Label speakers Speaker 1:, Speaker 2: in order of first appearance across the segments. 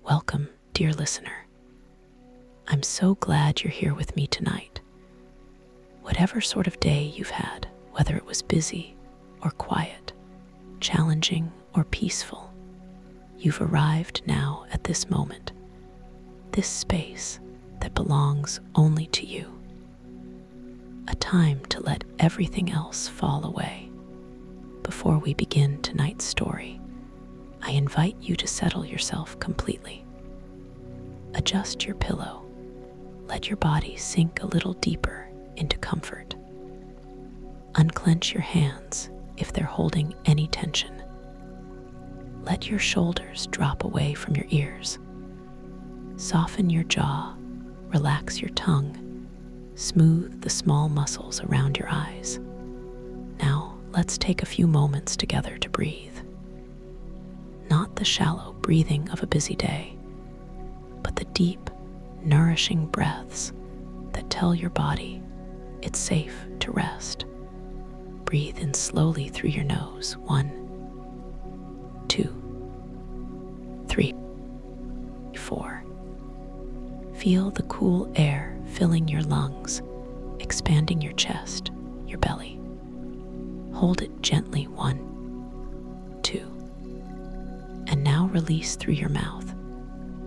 Speaker 1: Welcome, dear listener. I'm so glad you're here with me tonight. Whatever sort of day you've had, whether it was busy or quiet, challenging or peaceful, you've arrived now at this moment, this space that belongs only to you. A time to let everything else fall away. Before we begin tonight's story, I invite you to settle yourself completely. Adjust your pillow. Let your body sink a little deeper into comfort. Unclench your hands if they're holding any tension. Let your shoulders drop away from your ears. Soften your jaw, relax your tongue, smooth the small muscles around your eyes. Now, let's take a few moments together to breathe. Not the shallow breathing of a busy day, but the deep, nourishing breaths that tell your body it's safe to rest. Breathe in slowly through your nose. 1, 2, 3, 4. Feel the cool air filling your lungs, expanding your chest, your belly. Hold it gently. 1, 2. And now release through your mouth.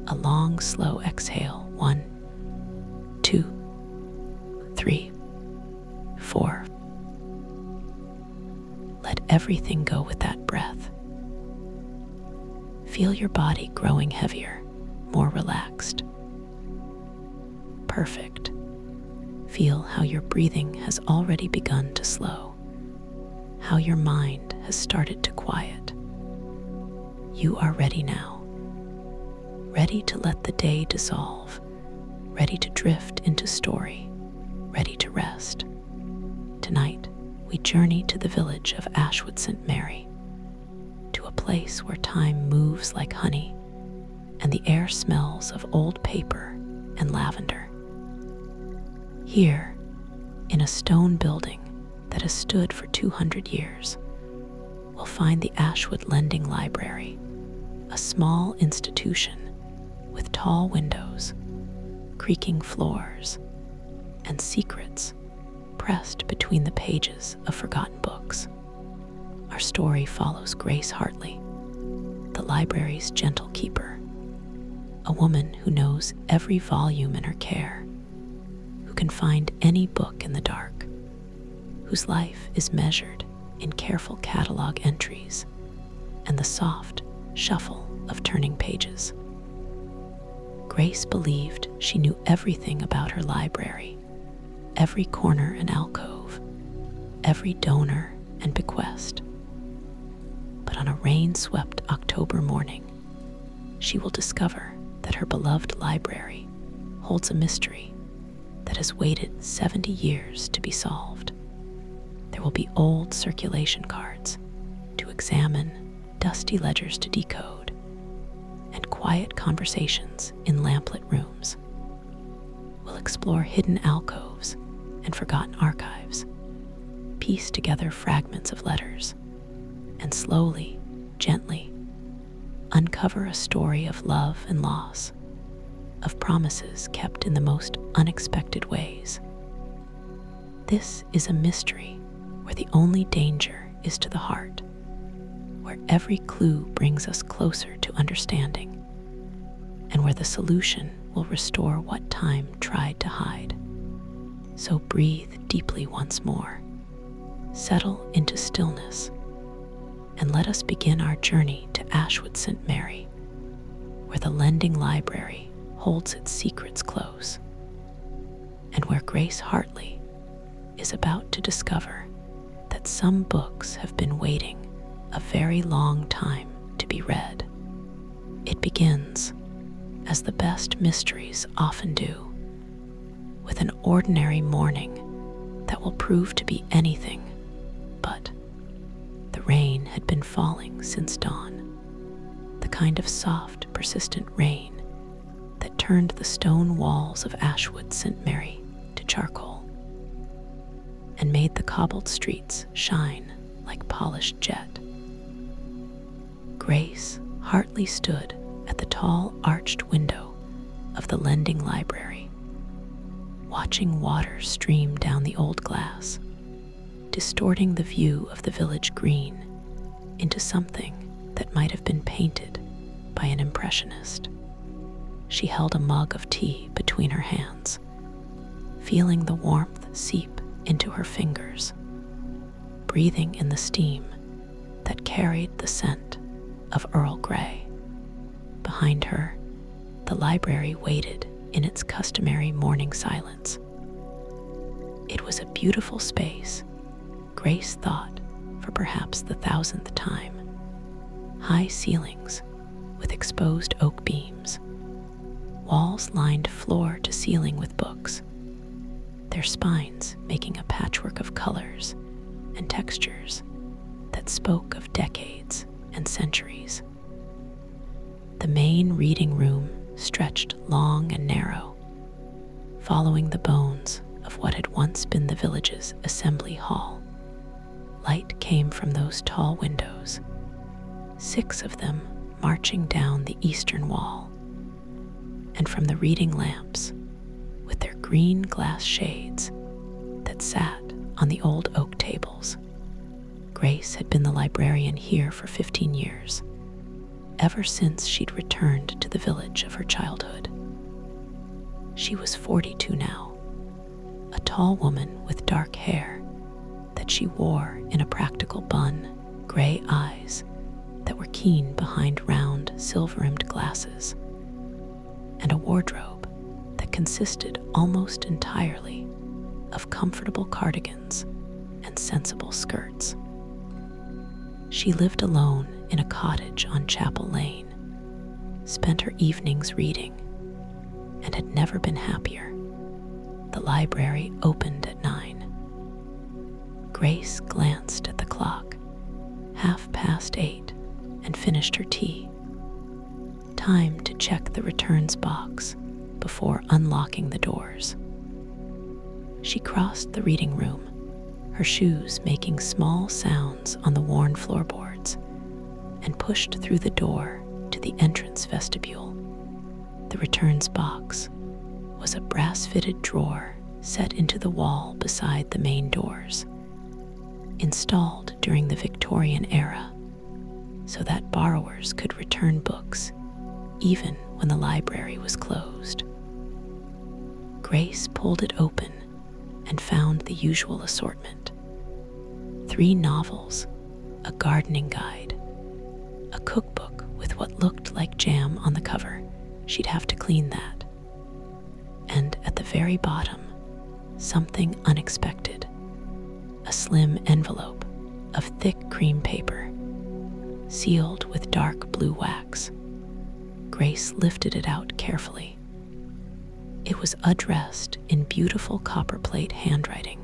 Speaker 1: A long, slow exhale. 1, 2, 3, 4. Let everything go with that breath. Feel your body growing heavier, more relaxed. Perfect. Feel how your breathing has already begun to slow, how your mind has started to quiet. You are ready now, ready to let the day dissolve, ready to drift into story, ready to rest. Tonight, we journey to the village of Ashwood St. Mary, to a place where time moves like honey and the air smells of old paper and lavender. Here, in a stone building that has stood for 200 years, we'll find the Ashwood Lending Library, a small institution with tall windows, creaking floors, and secrets pressed between the pages of forgotten books. Our story follows Grace Hartley, the library's gentle keeper, a woman who knows every volume in her care, who can find any book in the dark, whose life is measured in careful catalog entries and the soft shuffle of turning pages. Grace believed she knew everything about her library, every corner and alcove, every donor and bequest. But on a rain-swept October morning, she will discover that her beloved library holds a mystery that has waited 70 years to be solved. There will be old circulation cards to examine, dusty ledgers to decode, and quiet conversations in lamplit rooms. We'll explore hidden alcoves and forgotten archives, piece together fragments of letters, and slowly, gently, uncover a story of love and loss, of promises kept in the most unexpected ways. This is a mystery where the only danger is to the heart, where every clue brings us closer to understanding, and where the solution will restore what time tried to hide. So breathe deeply once more, settle into stillness, and let us begin our journey to Ashwood St. Mary, where the Lending Library holds its secrets close, and where Grace Hartley is about to discover that some books have been waiting a very long time to be read. It begins, as the best mysteries often do, with an ordinary morning that will prove to be anything but. The rain had been falling since dawn, the kind of soft, persistent rain that turned the stone walls of Ashwood St. Mary to charcoal and made the cobbled streets shine like polished jet. Grace Hartley stood at the tall arched window of the lending library, watching water stream down the old glass, distorting the view of the village green into something that might have been painted by an impressionist. She held a mug of tea between her hands, feeling the warmth seep into her fingers, breathing in the steam that carried the scent of Earl Grey. Behind her, the library waited in its customary morning silence. It was a beautiful space, Grace thought for perhaps the 1000th time. High ceilings with exposed oak beams, walls lined floor to ceiling with books, their spines making a patchwork of colors and textures that spoke of decades and centuries. The main reading room stretched long and narrow, following the bones of what had once been the village's assembly hall. Light came from those tall windows, 6 of them marching down the eastern wall, and from the reading lamps with their green glass shades that sat on the old oak tables. Grace had been the librarian here for 15 years, ever since she'd returned to the village of her childhood. She was 42 now, a tall woman with dark hair that she wore in a practical bun, gray eyes that were keen behind round, silver-rimmed glasses, and a wardrobe that consisted almost entirely of comfortable cardigans and sensible skirts. She lived alone in a cottage on Chapel Lane, spent her evenings reading, and had never been happier. The library opened at 9. Grace glanced at the clock, 8:30, and finished her tea. Time to check the returns box before unlocking the doors. She crossed the reading room, her shoes making small sounds on the worn floorboards, and pushed through the door to the entrance vestibule. The returns box was a brass-fitted drawer set into the wall beside the main doors, installed during the Victorian era so that borrowers could return books even when the library was closed. Grace pulled it open and found the usual assortment: 3 novels, a gardening guide, a cookbook with what looked like jam on the cover. She'd have to clean that. And at the very bottom, something unexpected: a slim envelope of thick cream paper, sealed with dark blue wax. Grace lifted it out carefully. It was addressed in beautiful copperplate handwriting,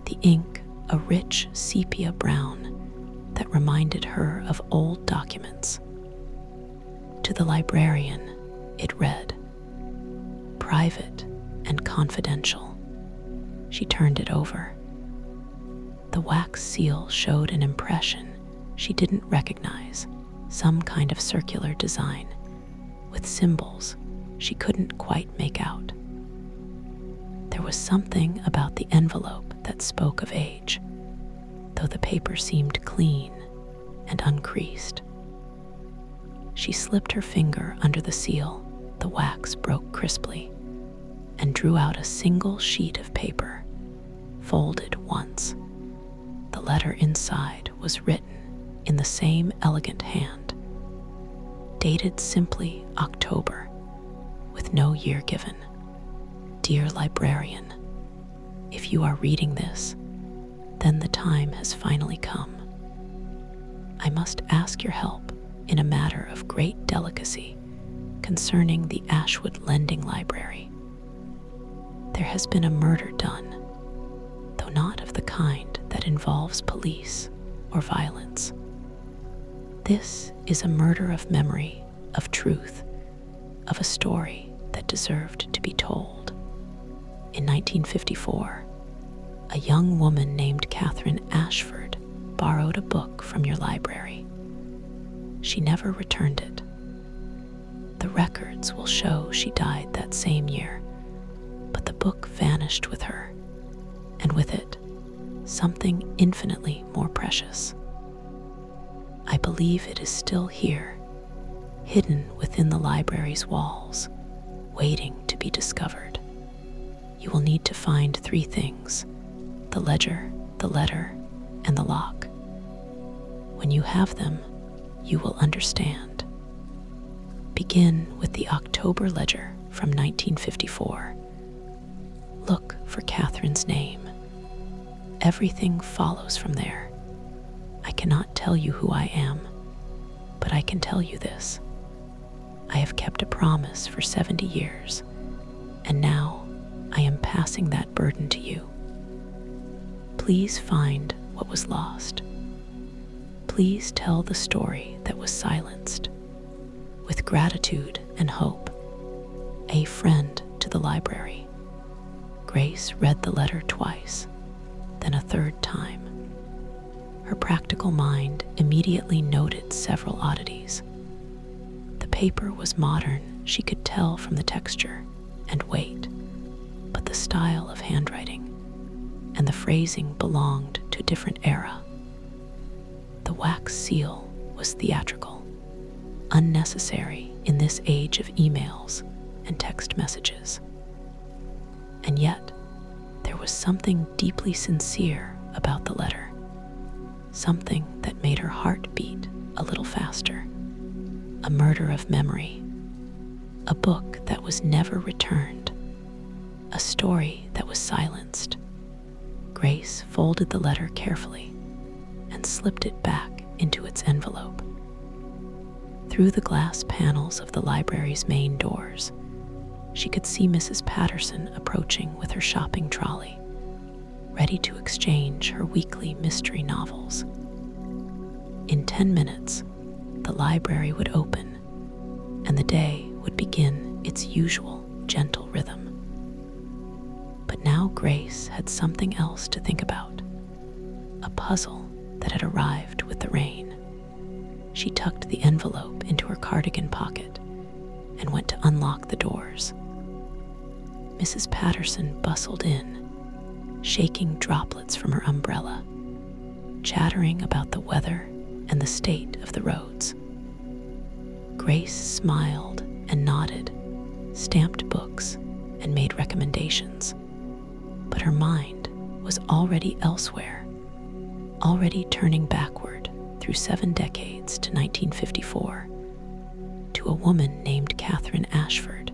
Speaker 1: the ink a rich sepia brown that reminded her of old documents. To the librarian, it read, "Private and confidential." She turned it over. The wax seal showed an impression she didn't recognize, some kind of circular design with symbols she couldn't quite make out. There was something about the envelope that spoke of age, though the paper seemed clean and uncreased. She slipped her finger under the seal. The wax broke crisply, and drew out a single sheet of paper, folded once. The letter inside was written in the same elegant hand, dated simply October, with no year given. "Dear librarian, if you are reading this, then the time has finally come. I must ask your help in a matter of great delicacy concerning the Ashwood Lending Library. There has been a murder done, though not of the kind that involves police or violence. This is a murder of memory, of truth, of a story that deserved to be told. In 1954, a young woman named Catherine Ashford borrowed a book from your library. She never returned it. The records will show she died that same year, but the book vanished with her, and with it, something infinitely more precious. I believe it is still here, hidden within the library's walls, waiting to be discovered. You will need to find 3 things: the ledger, the letter, and the lock. When you have them, you will understand. Begin with the October ledger from 1954. Look for Catherine's name. Everything follows from there. I cannot tell you who I am, but I can tell you this. I have kept a promise for 70 years, and now I am passing that burden to you. Please find what was lost. Please tell the story that was silenced. With gratitude and hope, a friend to the library. Grace read the letter twice, then a 3rd time. Her practical mind immediately noted several oddities. The paper was modern, she could tell from the texture and weight, but the style of handwriting and the phrasing belonged to a different era. The wax seal was theatrical, unnecessary in this age of emails and text messages. And yet, there was something deeply sincere about the letter, something that made her heart beat a little faster. A murder of memory, a book that was never returned, a story that was silenced. Grace folded the letter carefully and slipped it back into its envelope. Through the glass panels of the library's main doors, she could see Mrs. Patterson approaching with her shopping trolley, ready to exchange her weekly mystery novels. In 10 minutes, the library would open, and the day would begin its usual gentle rhythm. But now Grace had something else to think about, a puzzle that had arrived with the rain. She tucked the envelope into her cardigan pocket and went to unlock the doors. Mrs. Patterson bustled in, shaking droplets from her umbrella, chattering about the weather and the state of the roads. Grace smiled and nodded, stamped books, and made recommendations. But her mind was already elsewhere, already turning backward through 7 decades to 1954, to a woman named Catherine Ashford,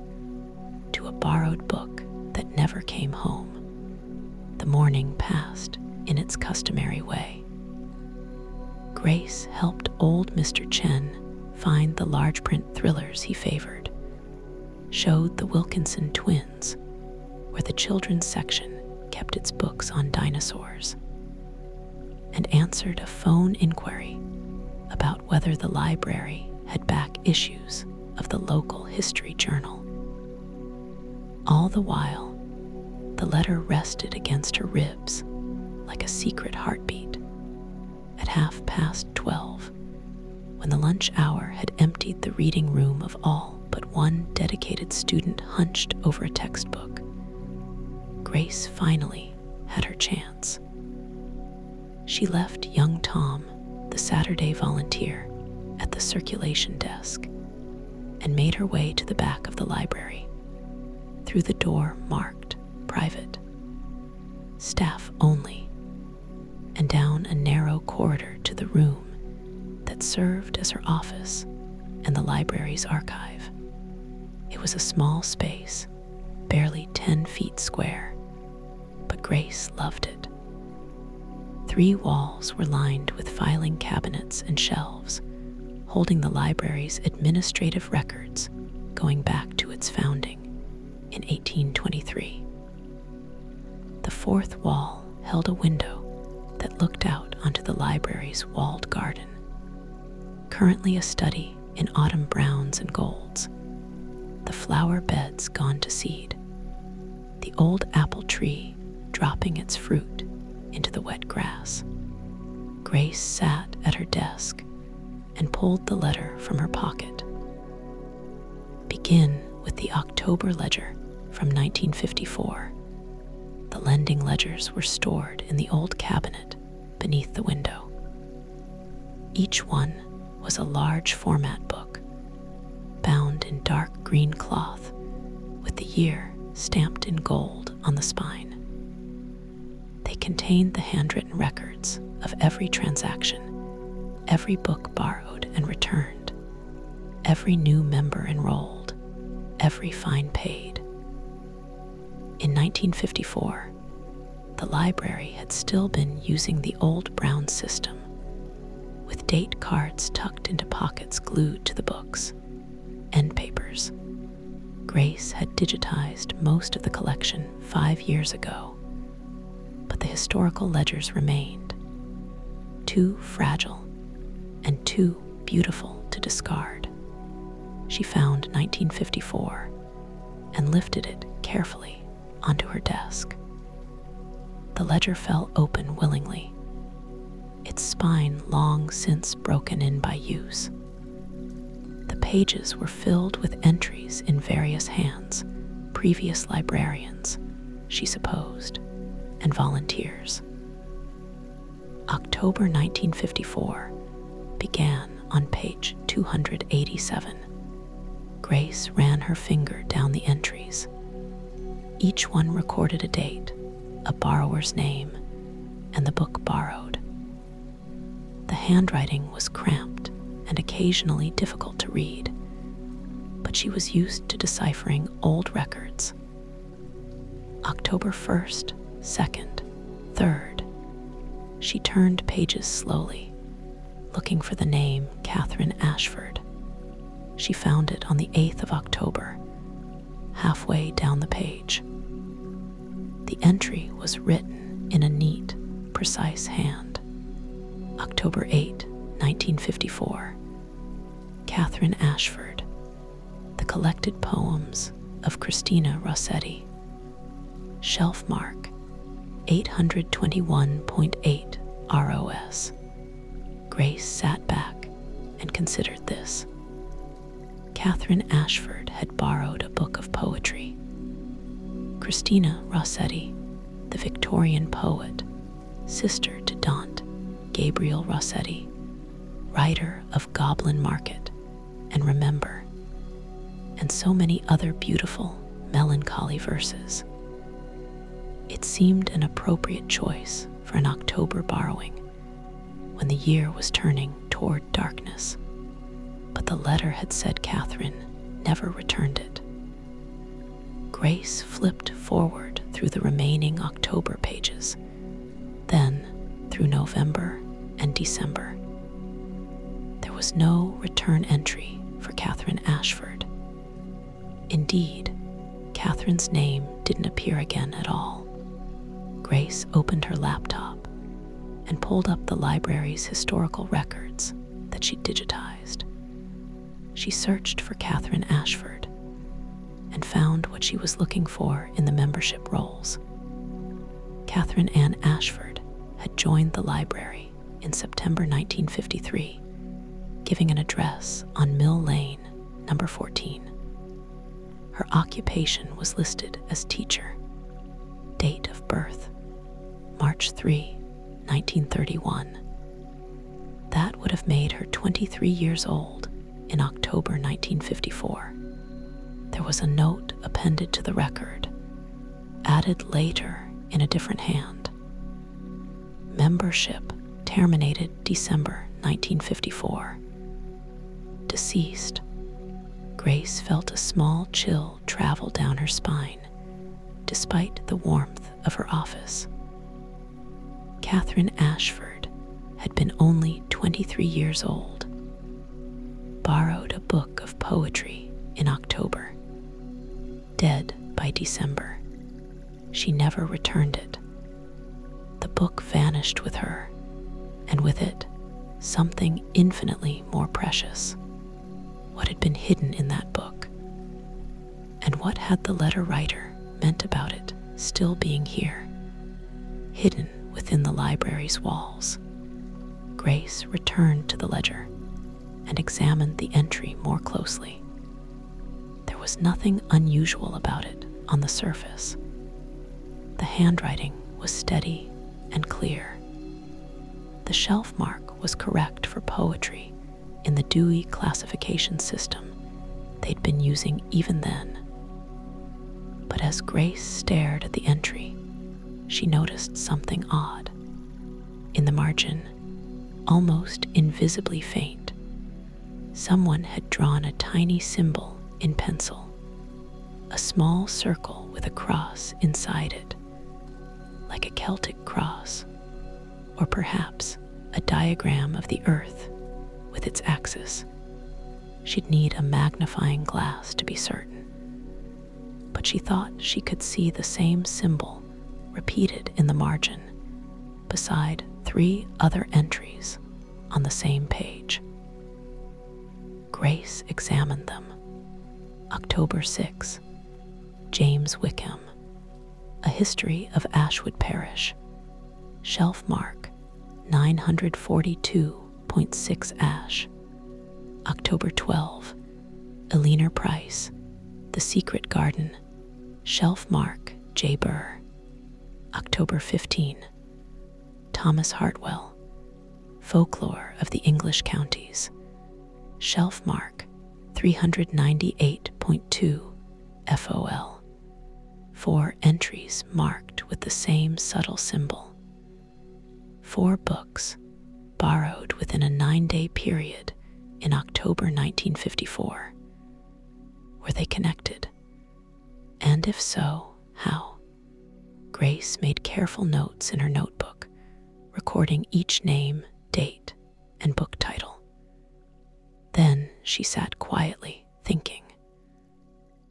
Speaker 1: to a borrowed book that never came home. The morning passed in its customary way. Grace helped old Mr. Chen find the large print thrillers he favored, showed the Wilkinson twins, where the children's section kept its books on dinosaurs, and answered a phone inquiry about whether the library had back issues of the local history journal. All the while, the letter rested against her ribs like a secret heartbeat. At 12:30, when the lunch hour had emptied the reading room of all but one dedicated student hunched over a textbook, Grace finally had her chance. She left young Tom, the Saturday volunteer, at the circulation desk and made her way to the back of the library, through the door marked private, staff only, and down a narrow corridor to the room that served as her office and the library's archive. It was a small space, barely 10 feet square, but Grace loved it. 3 walls were lined with filing cabinets and shelves, holding the library's administrative records going back to its founding in 1823. The 4th wall held a window that looked out onto the library's walled garden, currently a study in autumn browns and golds, the flower beds gone to seed, the old apple tree dropping its fruit into the wet grass. Grace sat at her desk and pulled the letter from her pocket. begin with the October ledger from 1954. The lending ledgers were stored in the old cabinet beneath the window. Each one was a large format book, bound in dark green cloth with the year stamped in gold on the spine. They contained the handwritten records of every transaction, every book borrowed and returned, every new member enrolled, every fine paid. In 1954, the library had still been using the old brown system, with date cards tucked into pockets glued to the books, end papers. Grace had digitized most of the collection 5 years ago, but the historical ledgers remained, too fragile and too beautiful to discard. She found 1954 and lifted it carefully onto her desk. The ledger fell open willingly, its spine long since broken in by use. The pages were filled with entries in various hands, previous librarians, she supposed, and volunteers. October 1954 began on page 287. Grace ran her finger down the entries. Each one recorded a date, a borrower's name, and the book borrowed. The handwriting was cramped and occasionally difficult to read, but she was used to deciphering old records. October 1st, 2nd, 3rd. She turned pages slowly, looking for the name Catherine Ashford. She found it on the 8th of October, halfway down the page. The entry was written in a neat, precise hand. October 8, 1954. Catherine Ashford. The collected poems of Christina Rossetti. Shelf mark 821.8 ROS. Grace sat back and considered this. Catherine Ashford had borrowed a book of poetry. Christina Rossetti, the Victorian poet, sister to Dante Gabriel Rossetti, writer of Goblin Market and Remember, and so many other beautiful, melancholy verses. It seemed an appropriate choice for an October borrowing when the year was turning toward darkness, but the letter had said Catherine never returned it. Grace flipped forward through the remaining October pages, then through November and December. There was no return entry for Catherine Ashford. Indeed, Catherine's name didn't appear again at all. Grace opened her laptop and pulled up the library's historical records that she'd digitized. She searched for Catherine Ashford and found what she was looking for in the membership rolls. Catherine Ann Ashford had joined the library in September 1953, giving an address on Mill Lane, number 14. Her occupation was listed as teacher. Date of birth, March 3, 1931. That would have made her 23 years old in October 1954. There was a note appended to the record, added later in a different hand. Membership terminated December 1954. Deceased. Grace felt a small chill travel down her spine, despite the warmth of her office. Catherine Ashford had been only 23 years old, borrowed a book of poetry in October, dead by December. She never returned it. The book vanished with her, and with it, something infinitely more precious. What had been hidden in that book? And what had the letter writer meant about it still being here, hidden within the library's walls? Grace returned to the ledger and examined the entry more closely. There was nothing unusual about it on the surface. The handwriting was steady and clear. The shelf mark was correct for poetry in the Dewey classification system they'd been using even then. But as Grace stared at the entry, she noticed something odd. In the margin, almost invisibly faint, someone had drawn a tiny symbol in pencil, a small circle with a cross inside it, like a Celtic cross, or perhaps a diagram of the earth with its axis. She'd need a magnifying glass to be certain, but she thought she could see the same symbol repeated in the margin beside 3 other entries on the same page. Grace examined them. October 6, James Wickham, A History of Ashwood Parish, shelf mark 942.6 Ash. October 12, Eleanor Price, The Secret Garden, shelf mark J. Burr. October 15, Thomas Hartwell, Folklore of the English Counties, shelf mark 398.2 FOL. 4 entries marked with the same subtle symbol. 4 books borrowed within a 9-day period in October 1954. Were they connected? And if so, how? Grace made careful notes in her notebook, recording each name, date, and book title. Then she sat quietly, thinking.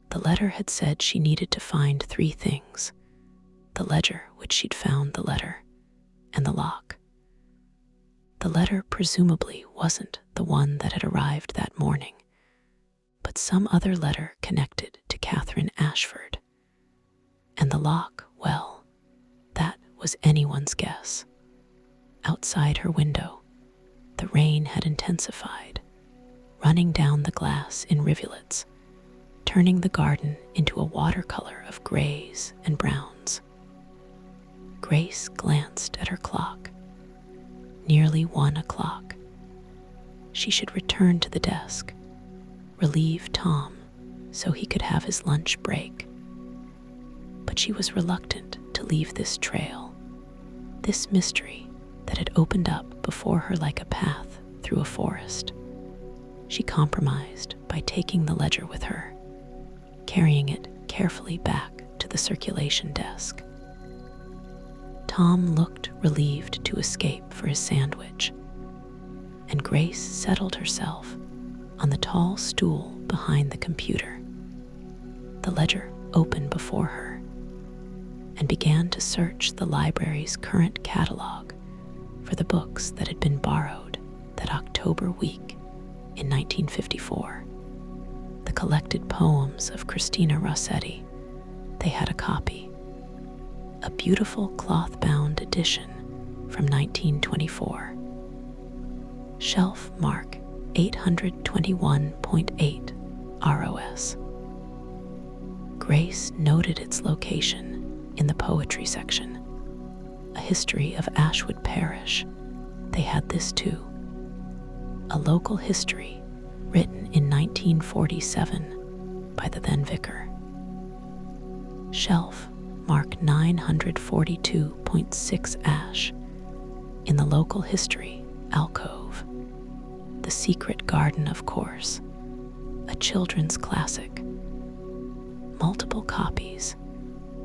Speaker 1: The letter had said she needed to find 3 things: the ledger which she'd found the letter, and the lock. The letter presumably wasn't the one that had arrived that morning, but some other letter connected to Catherine Ashford. And the lock, well, that was anyone's guess. Outside her window, the rain had intensified, running down the glass in rivulets, turning the garden into a watercolor of grays and browns. Grace glanced at her clock. Nearly 1 o'clock. She should return to the desk, relieve Tom so he could have his lunch break. But she was reluctant to leave this trail, this mystery that had opened up before her like a path through a forest. She compromised by taking the ledger with her, carrying it carefully back to the circulation desk. Tom looked relieved to escape for his sandwich, and Grace settled herself on the tall stool behind the computer, the ledger open before her, and began to search the library's current catalog for the books that had been borrowed that October week in 1954. The collected poems of Christina Rossetti. They had a copy. A beautiful cloth-bound edition from 1924. Shelf mark 821.8 ROS. Grace noted its location in the poetry section. A History of Ashwood Parish. They had this too. A local history written in 1947 by the then vicar. Shelf mark 942.6 Ash in the local history alcove. The Secret Garden, of course, a children's classic. Multiple copies,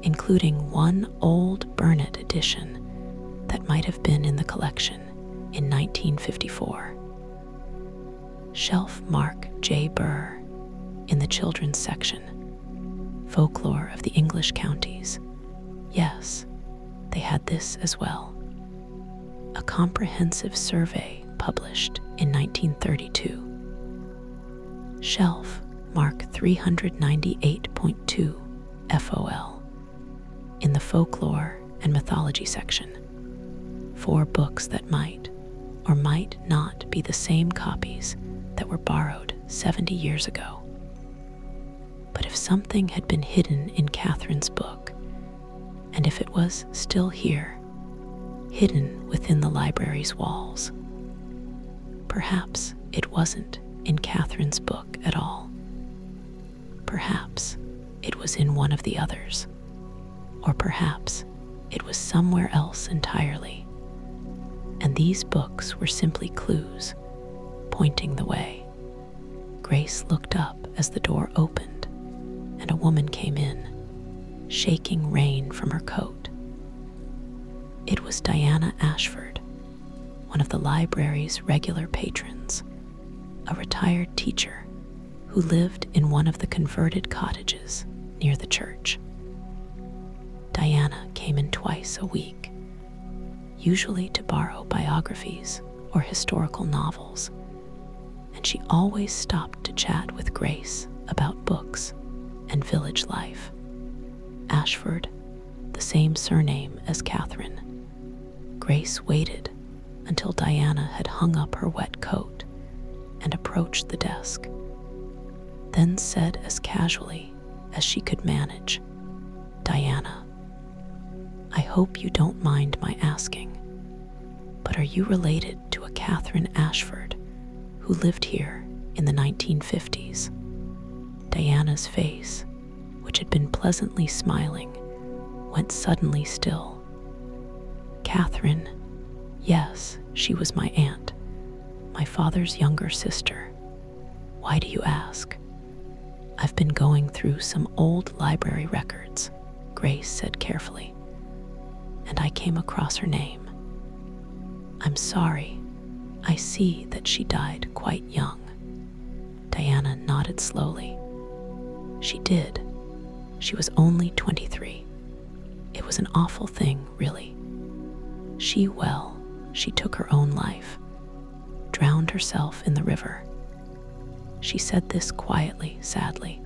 Speaker 1: including one old Burnett edition that might have been in the collection in 1954. Shelf mark J. Burr in the children's section. Folklore of the English Counties. Yes, they had this as well. A comprehensive survey published in 1932. Shelf mark 398.2 FOL in the Folklore and Mythology section. 4 books that might or might not be the same copies that were borrowed 70 years ago. But if something had been hidden in Catherine's book, and if it was still here, hidden within the library's walls, perhaps it wasn't in Catherine's book at all. Perhaps it was in one of the others, or perhaps it was somewhere else entirely, and these books were simply clues pointing the way. Grace looked up as the door opened and a woman came in, shaking rain from her coat. It was Diana Ashford, one of the library's regular patrons, a retired teacher who lived in one of the converted cottages near the church. Diana came in twice a week, usually to borrow biographies or historical novels, and she always stopped to chat with Grace about books and village life. Ashford, the same surname as Catherine. Grace waited until Diana had hung up her wet coat and approached the desk, then said as casually as she could manage, "Diana, I hope you don't mind my asking, but are you related to a Catherine Ashford who lived here in the 1950s? Diana's face, which had been pleasantly smiling, went suddenly still. Catherine, yes, she was my aunt, my father's younger sister. Why do you ask? I've been going through some old library records, Grace said carefully, and I came across her name. I'm sorry, I see that she died quite young. Diana nodded slowly. She did. She was only 23. It was an awful thing, really. She took her own life, drowned herself in the river. She said this quietly, sadly,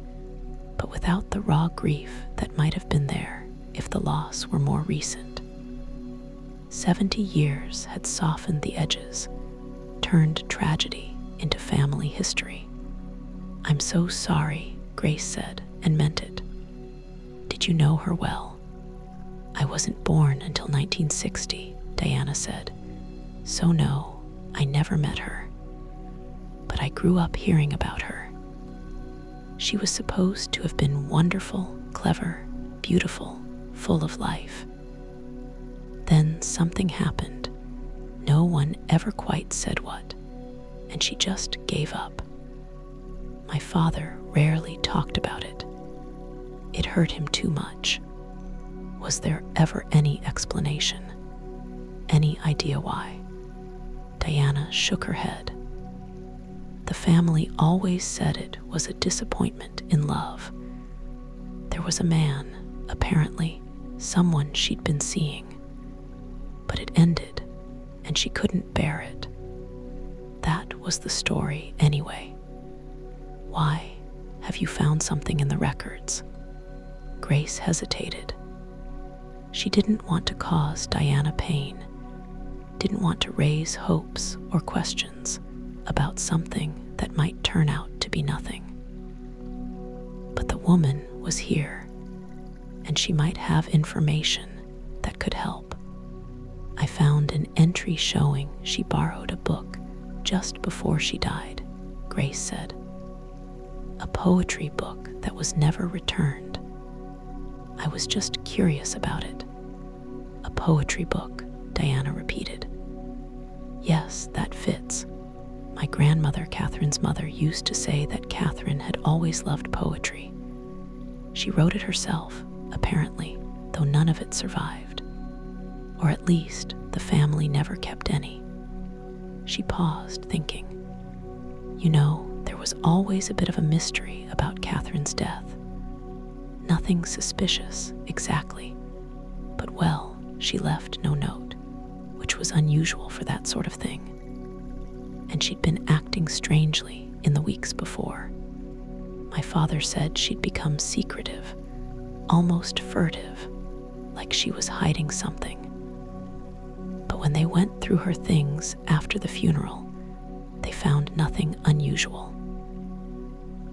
Speaker 1: but without the raw grief that might have been there if the loss were more recent. 70 years had softened the edges, turned tragedy into family history. I'm so sorry, Grace said, and meant it. Did you know her well? I wasn't born until 1960, Diana said, so no, I never met her. But I grew up hearing about her. She was supposed to have been wonderful, clever, beautiful, full of life. Then something happened. No one ever quite said what, and she just gave up. My father rarely talked about it. It hurt him too much. Was there ever any explanation? Any idea why? Diana shook her head. The family always said it was a disappointment in love. There was a man, apparently, someone she'd been seeing. But it ended, and she couldn't bear it. That was the story anyway. Why? Have you found something in the records? Grace hesitated. She didn't want to cause Diana pain, didn't want to raise hopes or questions about something that might turn out to be nothing. But the woman was here, and she might have information that could help. I found an entry showing she borrowed a book just before she died, Grace said. A poetry book that was never returned. I was just curious about it. A poetry book, Diana repeated. Yes, that fits. My grandmother, Catherine's mother, used to say that Catherine had always loved poetry. She wrote it herself, apparently, though none of it survived. Or at least, the family never kept any. She paused, thinking. You know, there was always a bit of a mystery about Catherine's death. Nothing suspicious, exactly. But well, she left no note, which was unusual for that sort of thing. And she'd been acting strangely in the weeks before. My father said she'd become secretive, almost furtive, like she was hiding something. But when they went through her things after the funeral, they found nothing unusual.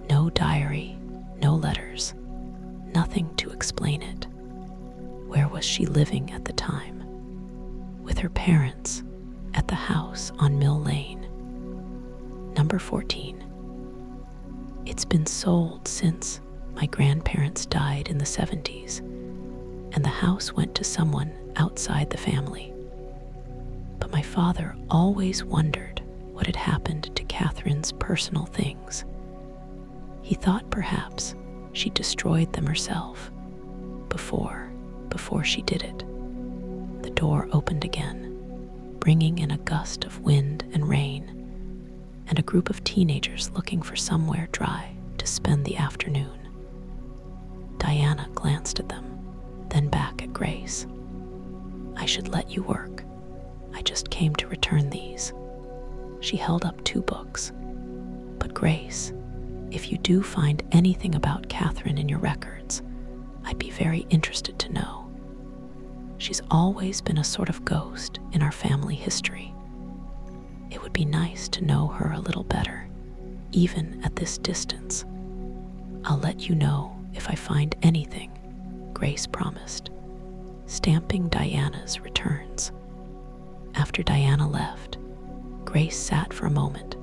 Speaker 1: No diary, no letters. she living at the time? With her parents at the house on Mill Lane. Number 14. It's been sold since my grandparents died in the 70s, and the house went to someone outside the family. But my father always wondered what had happened to Catherine's personal things. He thought perhaps she destroyed them herself before she did it. The door opened again, bringing in a gust of wind and rain, and a group of teenagers looking for somewhere dry to spend the afternoon. Diana glanced at them, then back at Grace. I should let you work. I just came to return these. She held up 2 books. But Grace, if you do find anything about Catherine in your records, I'd be very interested to know. She's always been a sort of ghost in our family history. It would be nice to know her a little better, even at this distance. I'll let you know if I find anything, Grace promised, stamping Diana's returns. After Diana left, Grace sat for a moment,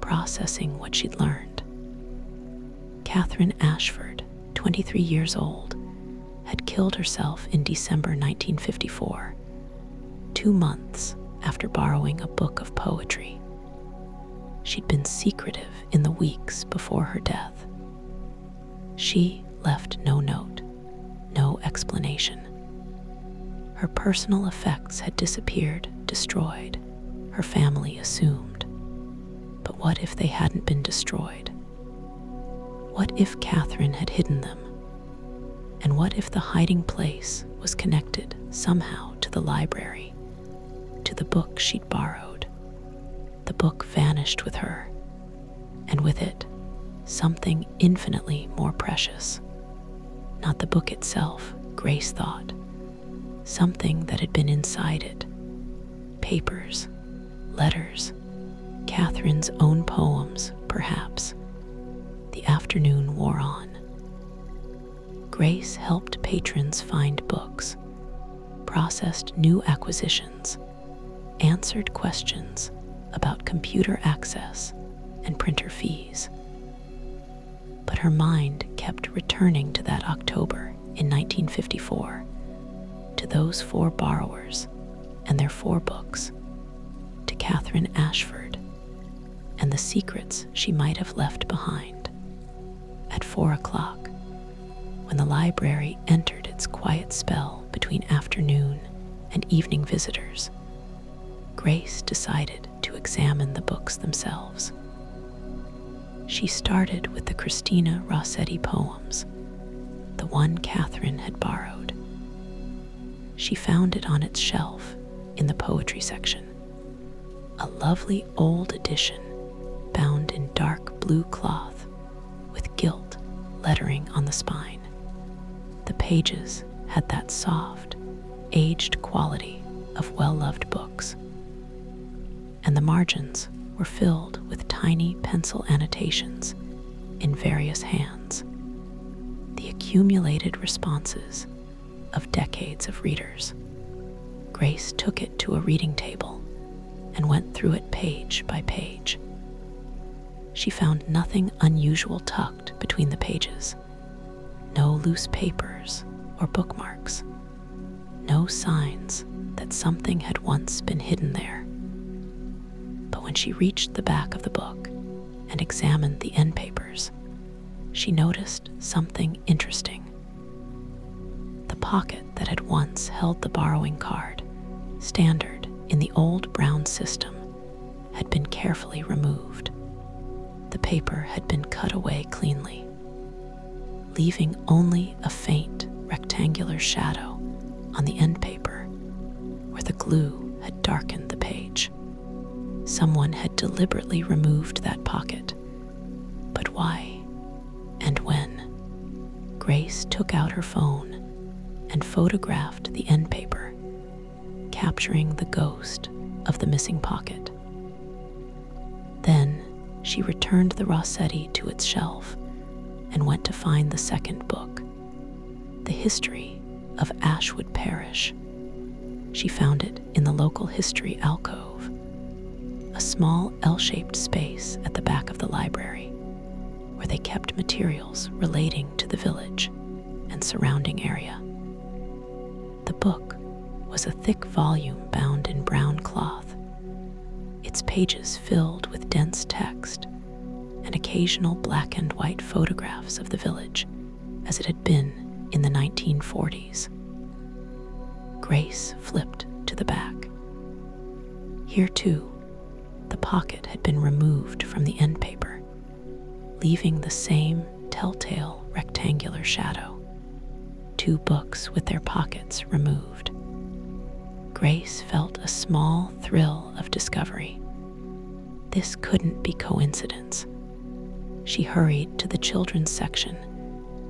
Speaker 1: processing what she'd learned. Catherine Ashford, 23 years old, had killed herself in December 1954, 2 months after borrowing a book of poetry. She'd been secretive in the weeks before her death. She left no note, no explanation. Her personal effects had disappeared, destroyed, her family assumed. But what if they hadn't been destroyed? What if Catherine had hidden them? And what if the hiding place was connected somehow to the library, to the book she'd borrowed? The book vanished with her, and with it, something infinitely more precious. Not the book itself, Grace thought. Something that had been inside it. Papers, letters, Catherine's own poems, perhaps. The afternoon wore on. Grace helped patrons find books, processed new acquisitions, answered questions about computer access and printer fees. But her mind kept returning to that October in 1954, to those 4 borrowers and their 4 books, to Catherine Ashford and the secrets she might have left behind. At 4 o'clock, when the library entered its quiet spell between afternoon and evening visitors, Grace decided to examine the books themselves. She started with the Christina Rossetti poems, the one Catherine had borrowed. She found it on its shelf in the poetry section, a lovely old edition bound in dark blue cloth with gilt lettering on the spine. The pages had that soft, aged quality of well-loved books, and the margins were filled with tiny pencil annotations in various hands, the accumulated responses of decades of readers. Grace took it to a reading table and went through it page by page. She found nothing unusual tucked between the pages, no loose papers or bookmarks, no signs that something had once been hidden there. But when she reached the back of the book and examined the end papers, she noticed something interesting. The pocket that had once held the borrowing card, standard in the old brown system, had been carefully removed. The paper had been cut away cleanly, leaving only a faint rectangular shadow on the end paper where the glue had darkened the page. Someone had deliberately removed that pocket. But why and when? Grace took out her phone and photographed the end paper, capturing the ghost of the missing pocket. Then she returned the Rossetti to its shelf and went to find the second book, the history of Ashwood Parish. She found it in the local history alcove, a small L-shaped space at the back of the library where they kept materials relating to the village and surrounding area. The book was a thick volume bound in brown cloth, its pages filled with dense text and occasional black and white photographs of the village as it had been in the 1940s. Grace flipped to the back. Here, too, the pocket had been removed from the end paper, leaving the same telltale rectangular shadow. 2 books with their pockets removed. Grace felt a small thrill of discovery. This couldn't be coincidence. She hurried to the children's section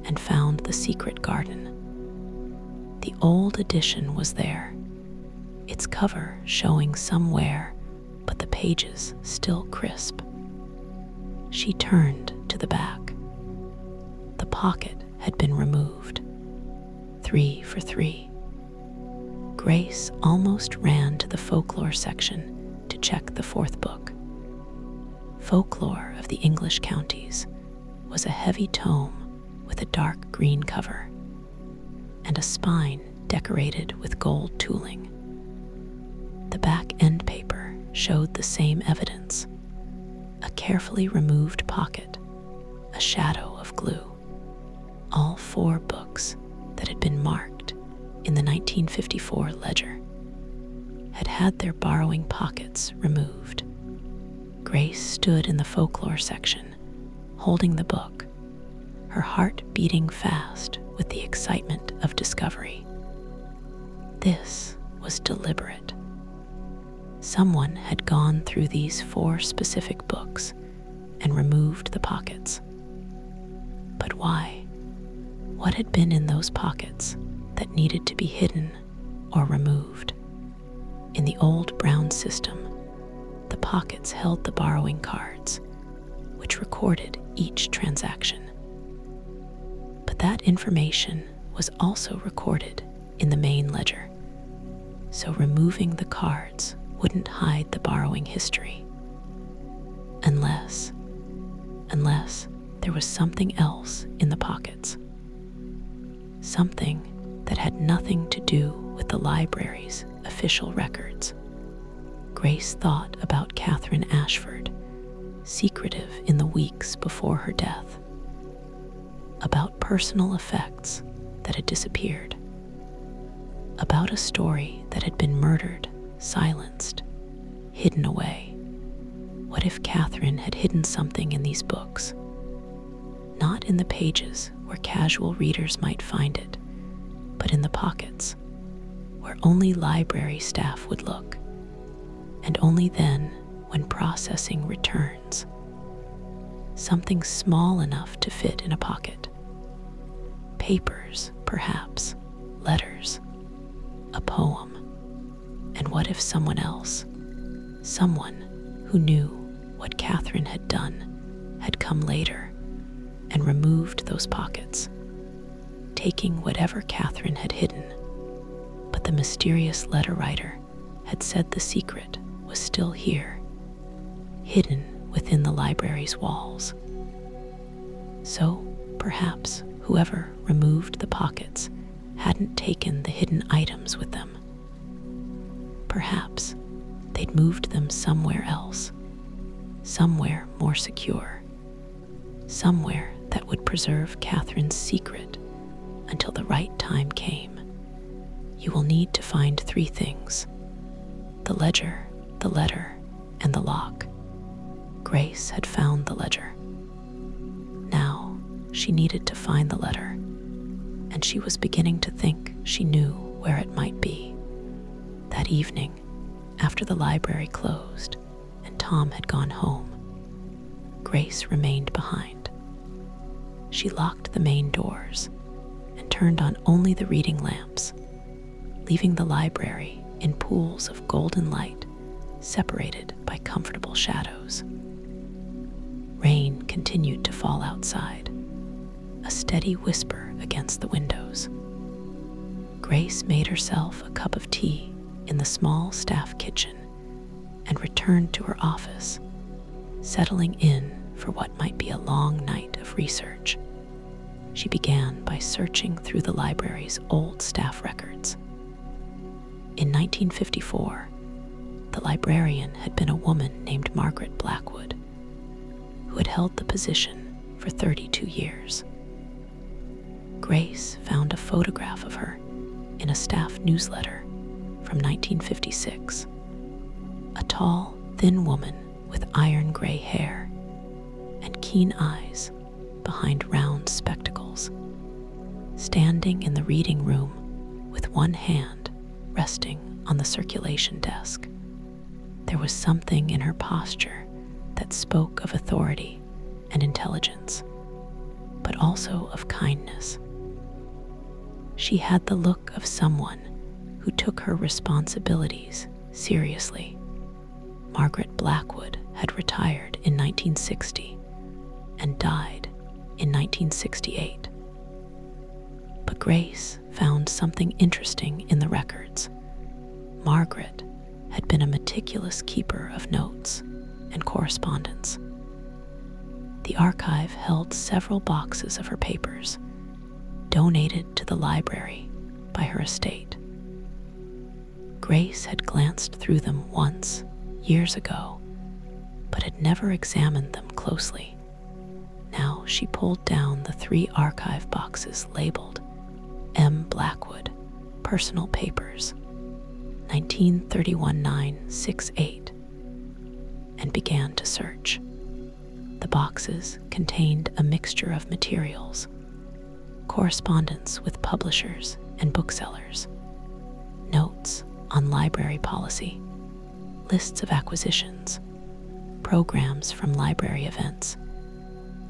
Speaker 1: and found The Secret Garden. The old edition was there, its cover showing some wear, but the pages still crisp. She turned to the back. The pocket had been removed. 3 for 3. Grace almost ran to the folklore section to check the 4th book. Folklore of the English Counties was a heavy tome with a dark green cover and a spine decorated with gold tooling. The back end paper showed the same evidence: a carefully removed pocket, a shadow of glue. All 4 books that had been marked in the 1954 ledger had had their borrowing pockets removed. Grace stood in the folklore section, holding the book, her heart beating fast with the excitement of discovery. This was deliberate. Someone had gone through these 4 specific books and removed the pockets. But why? What had been in those pockets that needed to be hidden or removed? In the old brown system, the pockets held the borrowing cards, which recorded each transaction. But that information was also recorded in the main ledger, so removing the cards wouldn't hide the borrowing history. Unless there was something else in the pockets. Something that had nothing to do with the library's official records. Grace thought about Catherine Ashford, secretive in the weeks before her death. About personal effects that had disappeared. About a story that had been murdered, silenced, hidden away. What if Catherine had hidden something in these books? Not in the pages where casual readers might find it, but in the pockets, where only library staff would look, and only then when processing returns. Something small enough to fit in a pocket. Papers, perhaps, letters, a poem. And what if someone else, someone who knew what Catherine had done, had come later and removed those pockets, taking whatever Catherine had hidden, but the mysterious letter writer had said the secret was still here, hidden within the library's walls. So perhaps whoever removed the pockets hadn't taken the hidden items with them. Perhaps they'd moved them somewhere else, somewhere more secure, somewhere that would preserve Catherine's secret until the right time came. You will need to find 3 things: the ledger, the letter, and the lock. Grace had found the ledger. Now she needed to find the letter, and she was beginning to think she knew where it might be. That evening, after the library closed and Tom had gone home, Grace remained behind. She locked the main doors and turned on only the reading lamps, leaving the library in pools of golden light separated by comfortable shadows. Rain continued to fall outside, a steady whisper against the windows. Grace made herself a cup of tea in the small staff kitchen and returned to her office, settling in for what might be a long night of research. She began by searching through the library's old staff records. In 1954, the librarian had been a woman named Margaret Blackwood, who had held the position for 32 years. Grace found a photograph of her in a staff newsletter from 1956. A tall, thin woman with iron gray hair and keen eyes behind round spectacles, standing in the reading room with one hand resting on the circulation desk. There was something in her posture that spoke of authority and intelligence, but also of kindness. She had the look of someone who took her responsibilities seriously. Margaret Blackwood had retired in 1960 and died in 1968. But Grace found something interesting in the records. Margaret had been a meticulous keeper of notes and correspondence. The archive held several boxes of her papers, donated to the library by her estate. Grace had glanced through them once, years ago, but had never examined them closely. Now she pulled down the 3 archive boxes labeled M. Blackwood, Personal Papers, 1931-968, and began to search. The boxes contained a mixture of materials: correspondence with publishers and booksellers, notes on library policy, lists of acquisitions, programs from library events,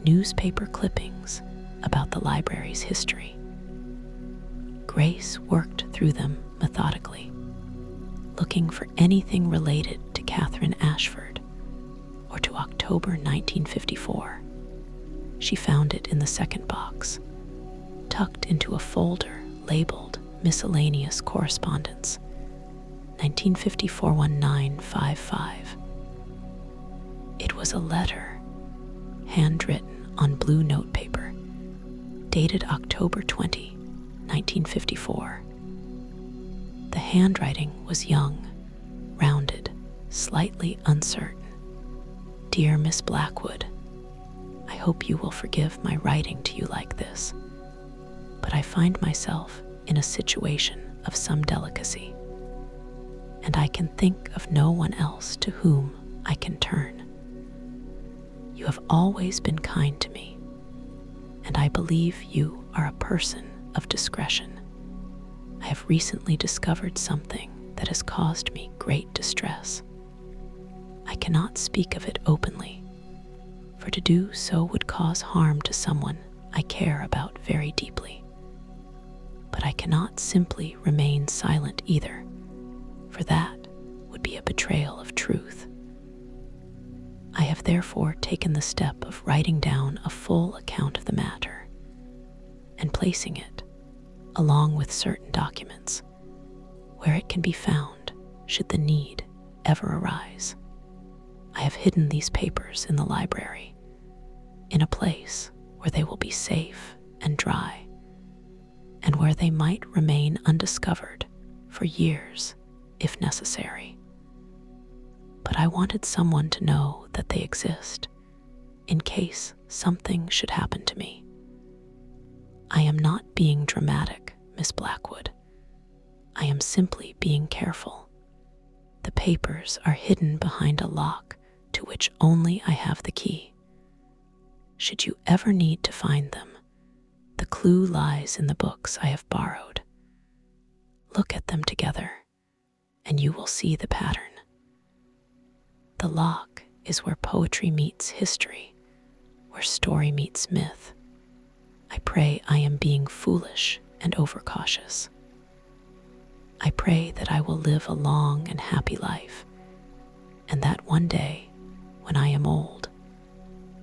Speaker 1: newspaper clippings about the library's history. Grace worked through them methodically, looking for anything related to Catherine Ashford or to October 1954. She found it in the second box, tucked into a folder labeled Miscellaneous Correspondence, 1954-1955. It was a letter, handwritten on blue notepaper, dated October 20, 1954. The handwriting was young, rounded, slightly uncertain. Dear Miss Blackwood, I hope you will forgive my writing to you like this, but I find myself in a situation of some delicacy, and I can think of no one else to whom I can turn. You have always been kind to me, and I believe you are a person of discretion. I have recently discovered something that has caused me great distress. I cannot speak of it openly, for to do so would cause harm to someone I care about very deeply. But I cannot simply remain silent either, for that would be a betrayal of truth. I have therefore taken the step of writing down a full account of the matter and placing it, along with certain documents, where it can be found should the need ever arise. I have hidden these papers in the library, in a place where they will be safe and dry, and where they might remain undiscovered for years if necessary. But I wanted someone to know that they exist, in case something should happen to me. I am not being dramatic, Miss Blackwood. I am simply being careful. The papers are hidden behind a lock to which only I have the key. Should you ever need to find them, the clue lies in the books I have borrowed. Look at them together, and you will see the pattern. The lock is where poetry meets history, where story meets myth. I pray I am being foolish and overcautious. I pray that I will live a long and happy life, and that one day, when I am old,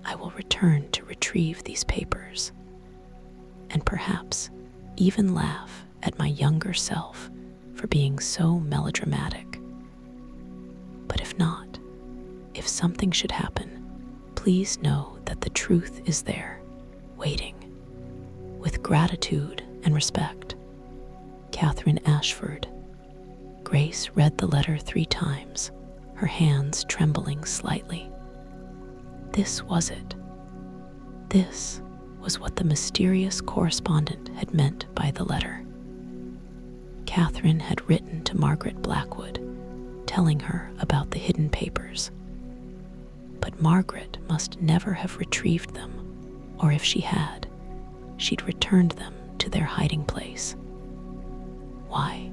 Speaker 1: I will return to retrieve these papers, and perhaps even laugh at my younger self for being so melodramatic. But if not, if something should happen, please know that the truth is there, waiting. With gratitude and respect, Catherine Ashford. Grace read the letter 3 times, her hands trembling slightly. This was it. This was what the mysterious correspondent had meant by the letter. Catherine had written to Margaret Blackwood, telling her about the hidden papers. But Margaret must never have retrieved them, or if she had, she'd returned them to their hiding place. Why?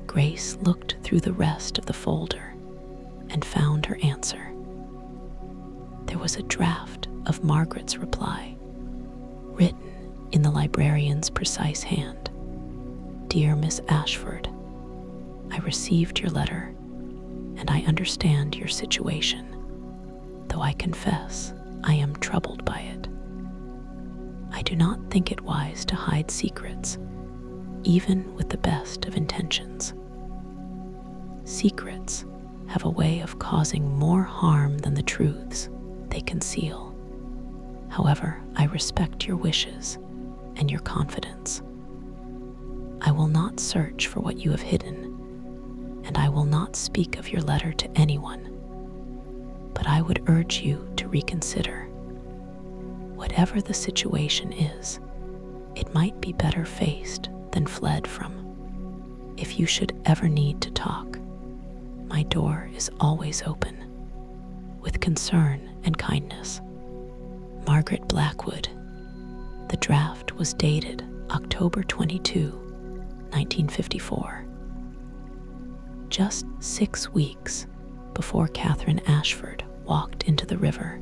Speaker 1: Grace looked through the rest of the folder and found her answer. There was a draft of Margaret's reply, written in the librarian's precise hand. Dear Miss Ashford, I received your letter, and I understand your situation, though I confess I am troubled by it. I do not think it wise to hide secrets, even with the best of intentions. Secrets have a way of causing more harm than the truths they conceal. However, I respect your wishes and your confidence. I will not search for what you have hidden, and I will not speak of your letter to anyone. But I would urge you to reconsider. Whatever the situation is, it might be better faced than fled from. If you should ever need to talk, my door is always open. With concern and kindness, Margaret Blackwood. The draft was dated October 22, 1954. Just 6 weeks before Catherine Ashford walked into the river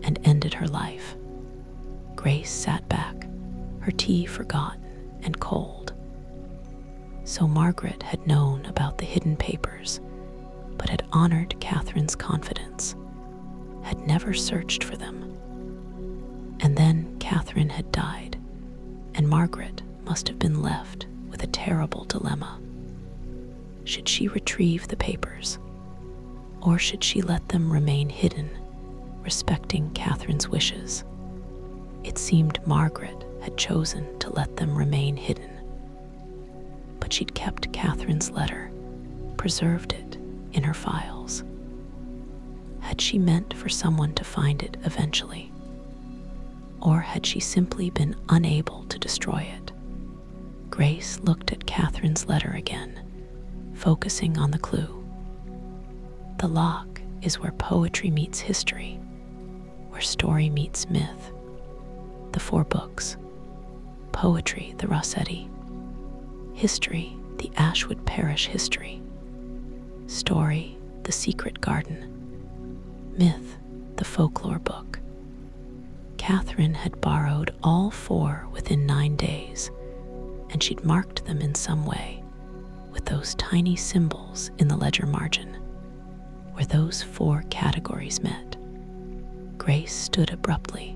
Speaker 1: and ended her life, Grace sat back, her tea forgotten and cold. So Margaret had known about the hidden papers, but had honored Catherine's confidence, had never searched for them. And then Catherine had died, and Margaret must have been left with a terrible dilemma. Should she retrieve the papers, or should she let them remain hidden, respecting Catherine's wishes? It seemed Margaret had chosen to let them remain hidden. But she'd kept Catherine's letter, preserved it in her files. Had she meant for someone to find it eventually? Or had she simply been unable to destroy it? Grace looked at Catherine's letter again, focusing on the clue. The lock is where poetry meets history, where story meets myth. The 4 books: poetry, the Rossetti; history, the Ashwood Parish history; story, the Secret Garden; myth, the folklore book. Catherine had borrowed all 4 within 9 days, and she'd marked them in some way with those tiny symbols in the ledger margin, where those 4 categories met. Grace stood abruptly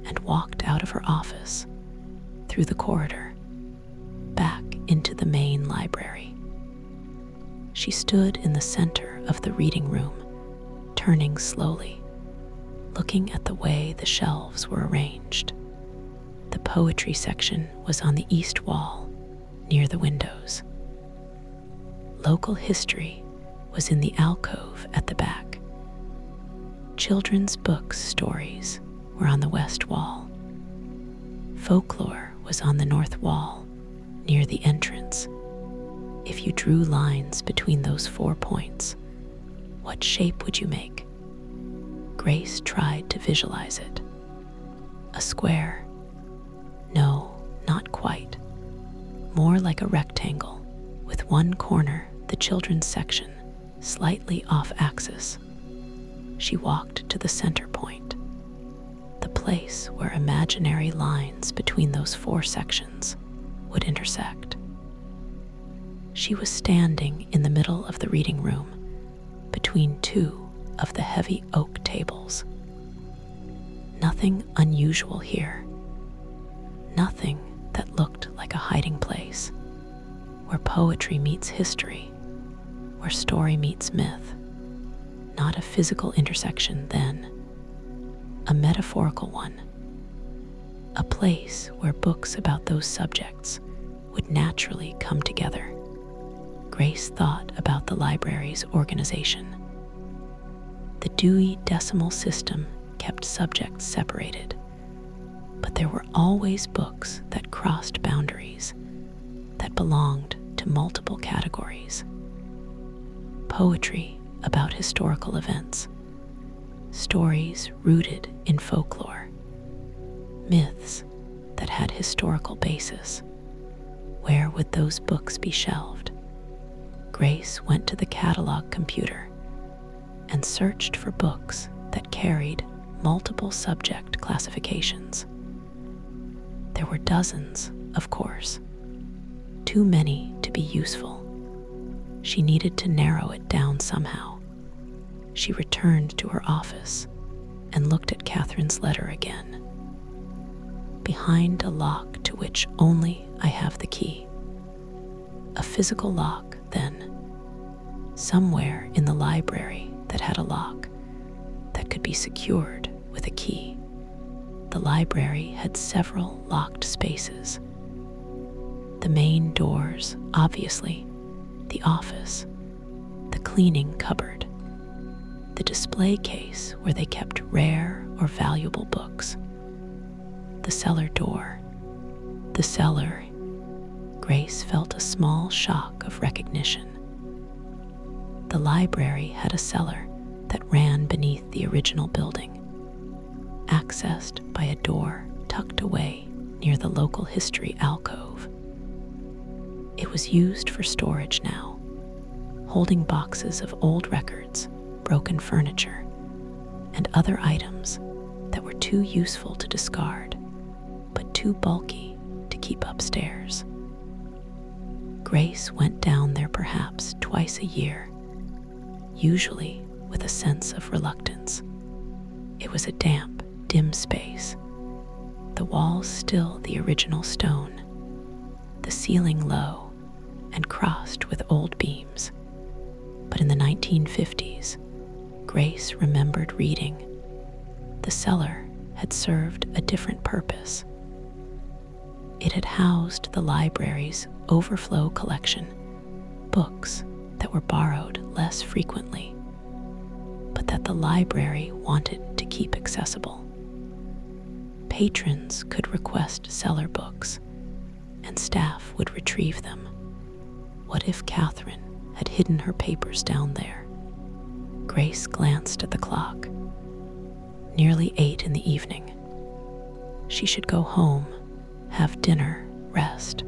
Speaker 1: and walked out of her office, through the corridor, back into the main library. She stood in the center of the reading room, turning slowly, looking at the way the shelves were arranged. The poetry section was on the east wall, near the windows. Local history was in the alcove at the back. Children's books stories were on the west wall. Folklore was on the north wall, near the entrance. If you drew lines between those 4 points, what shape would you make? Grace tried to visualize it. A square? No, not quite. More like a rectangle, with one corner, the children's section, slightly off axis. She walked to the center point, the place where imaginary lines between those 4 sections would intersect. She was standing in the middle of the reading room, between 2 of the heavy oak tables. Nothing unusual here. Nothing that looked like a hiding place, where poetry meets history, where story meets myth. Not a physical intersection then, a metaphorical one. A place where books about those subjects would naturally come together. Grace thought about the library's organization. The Dewey Decimal System kept subjects separated, but there were always books that crossed boundaries, that belonged to multiple categories. Poetry about historical events, stories rooted in folklore, myths that had historical basis. Where would those books be shelved? Grace went to the catalog computer and searched for books that carried multiple subject classifications. There were dozens, of course, too many to be useful. She needed to narrow it down somehow. She returned to her office and looked at Catherine's letter again. Behind a lock to which only I have the key. A physical lock, then. Somewhere in the library that had a lock that could be secured with a key. The library had several locked spaces. The main doors, obviously, the office, the cleaning cupboard, the display case where they kept rare or valuable books, the cellar door, the cellar. Grace felt a small shock of recognition. The library had a cellar that ran beneath the original building, accessed by a door tucked away near the local history alcove. It was used for storage now, holding boxes of old records, broken furniture, and other items that were too useful to discard, but too bulky to keep upstairs. Grace went down there perhaps twice a year, usually with a sense of reluctance. It was a damp, dim space, the walls still the original stone, the ceiling low and crossed with old beams. But in the 1950s, Grace remembered reading. The cellar had served a different purpose. It had housed the library's overflow collection, books that were borrowed less frequently, but that the library wanted to keep accessible. Patrons could request cellar books, and staff would retrieve them. What if Catherine had hidden her papers down there? Grace glanced at the clock. Nearly 8 in the evening. She should go home, have dinner, rest.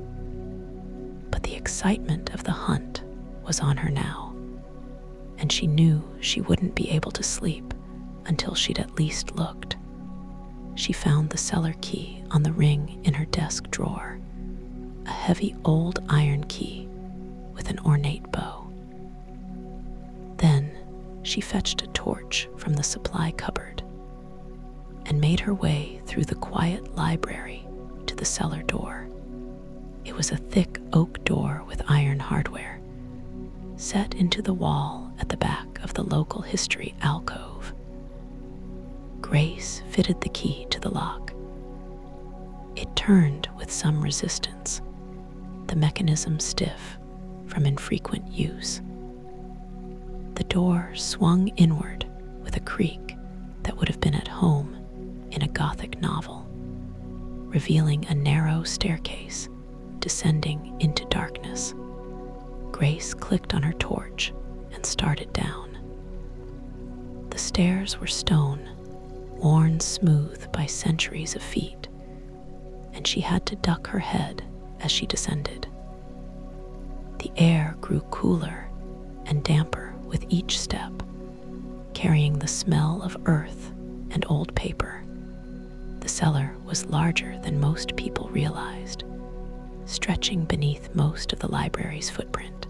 Speaker 1: But the excitement of the hunt was on her now, and she knew she wouldn't be able to sleep until she'd at least looked. She found the cellar key on the ring in her desk drawer, a heavy old iron key with an ornate bow. Then she fetched a torch from the supply cupboard and made her way through the quiet library to the cellar door. It was a thick oak door with iron hardware, set into the wall at the back of the local history alcove. Grace fitted the key to the lock. It turned with some resistance, the mechanism stiff from infrequent use. The door swung inward with a creak that would have been at home in a Gothic novel, revealing a narrow staircase descending into darkness. Grace clicked on her torch and started down. The stairs were stone, worn smooth by centuries of feet, and she had to duck her head as she descended. The air grew cooler and damper with each step, carrying the smell of earth and old paper. The cellar was larger than most people realized, stretching beneath most of the library's footprint.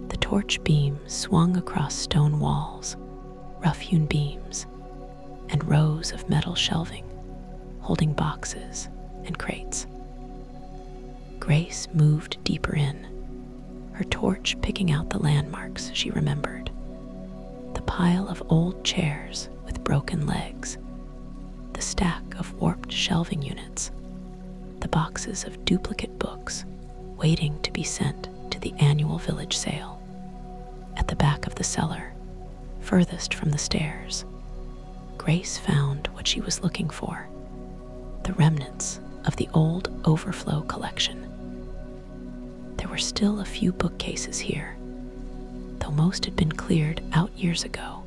Speaker 1: The torch beam swung across stone walls, rough-hewn beams, and rows of metal shelving, holding boxes and crates. Grace moved deeper in, her torch picking out the landmarks she remembered. The pile of old chairs with broken legs, the stack of warped shelving units, the boxes of duplicate books waiting to be sent to the annual village sale. At the back of the cellar, furthest from the stairs, Grace found what she was looking for, the remnants of the old overflow collection. There were still a few bookcases here, though most had been cleared out years ago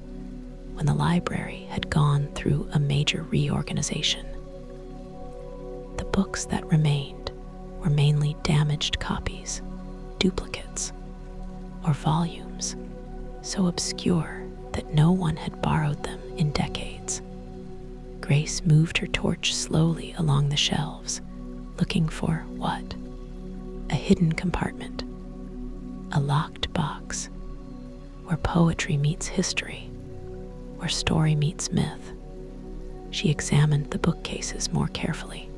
Speaker 1: when the library had gone through a major reorganization. The books that remained were mainly damaged copies, duplicates, or volumes so obscure that no one had borrowed them in decades. Grace moved her torch slowly along the shelves, looking for what? A hidden compartment, a locked box, where poetry meets history, where story meets myth. She examined the bookcases more carefully.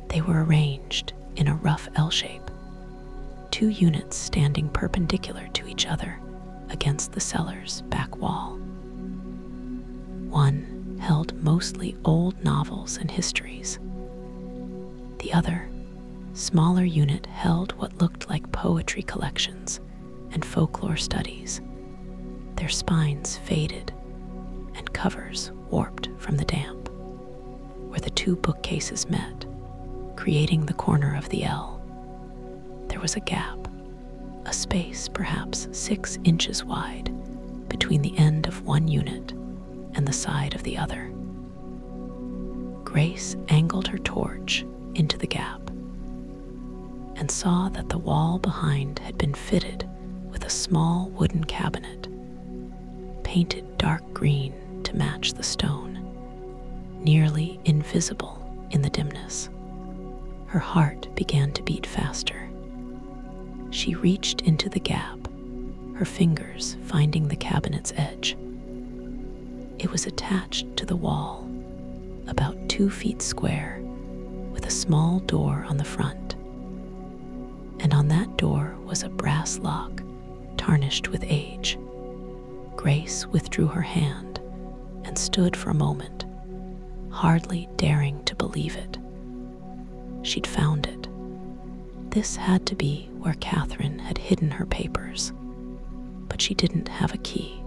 Speaker 1: They were arranged in a rough L shape, 2 units standing perpendicular to each other against the cellar's back wall. One held mostly old novels and histories. The other, smaller unit, held what looked like poetry collections and folklore studies, their spines faded and covers warped from the damp. Where the 2 bookcases met, creating the corner of the L, there was a gap, a space perhaps 6 inches wide between the end of one unit and the side of the other. Grace angled her torch into the gap and saw that the wall behind had been fitted with a small wooden cabinet, painted dark green to match the stone, nearly invisible in the dimness. Her heart began to beat faster. She reached into the gap, her fingers finding the cabinet's edge. It was attached to the wall, about 2 feet square, with a small door on the front. And on that door was a brass lock, tarnished with age. Grace withdrew her hand and stood for a moment, hardly daring to believe it. She'd found it. This had to be where Catherine had hidden her papers, but she didn't have a key.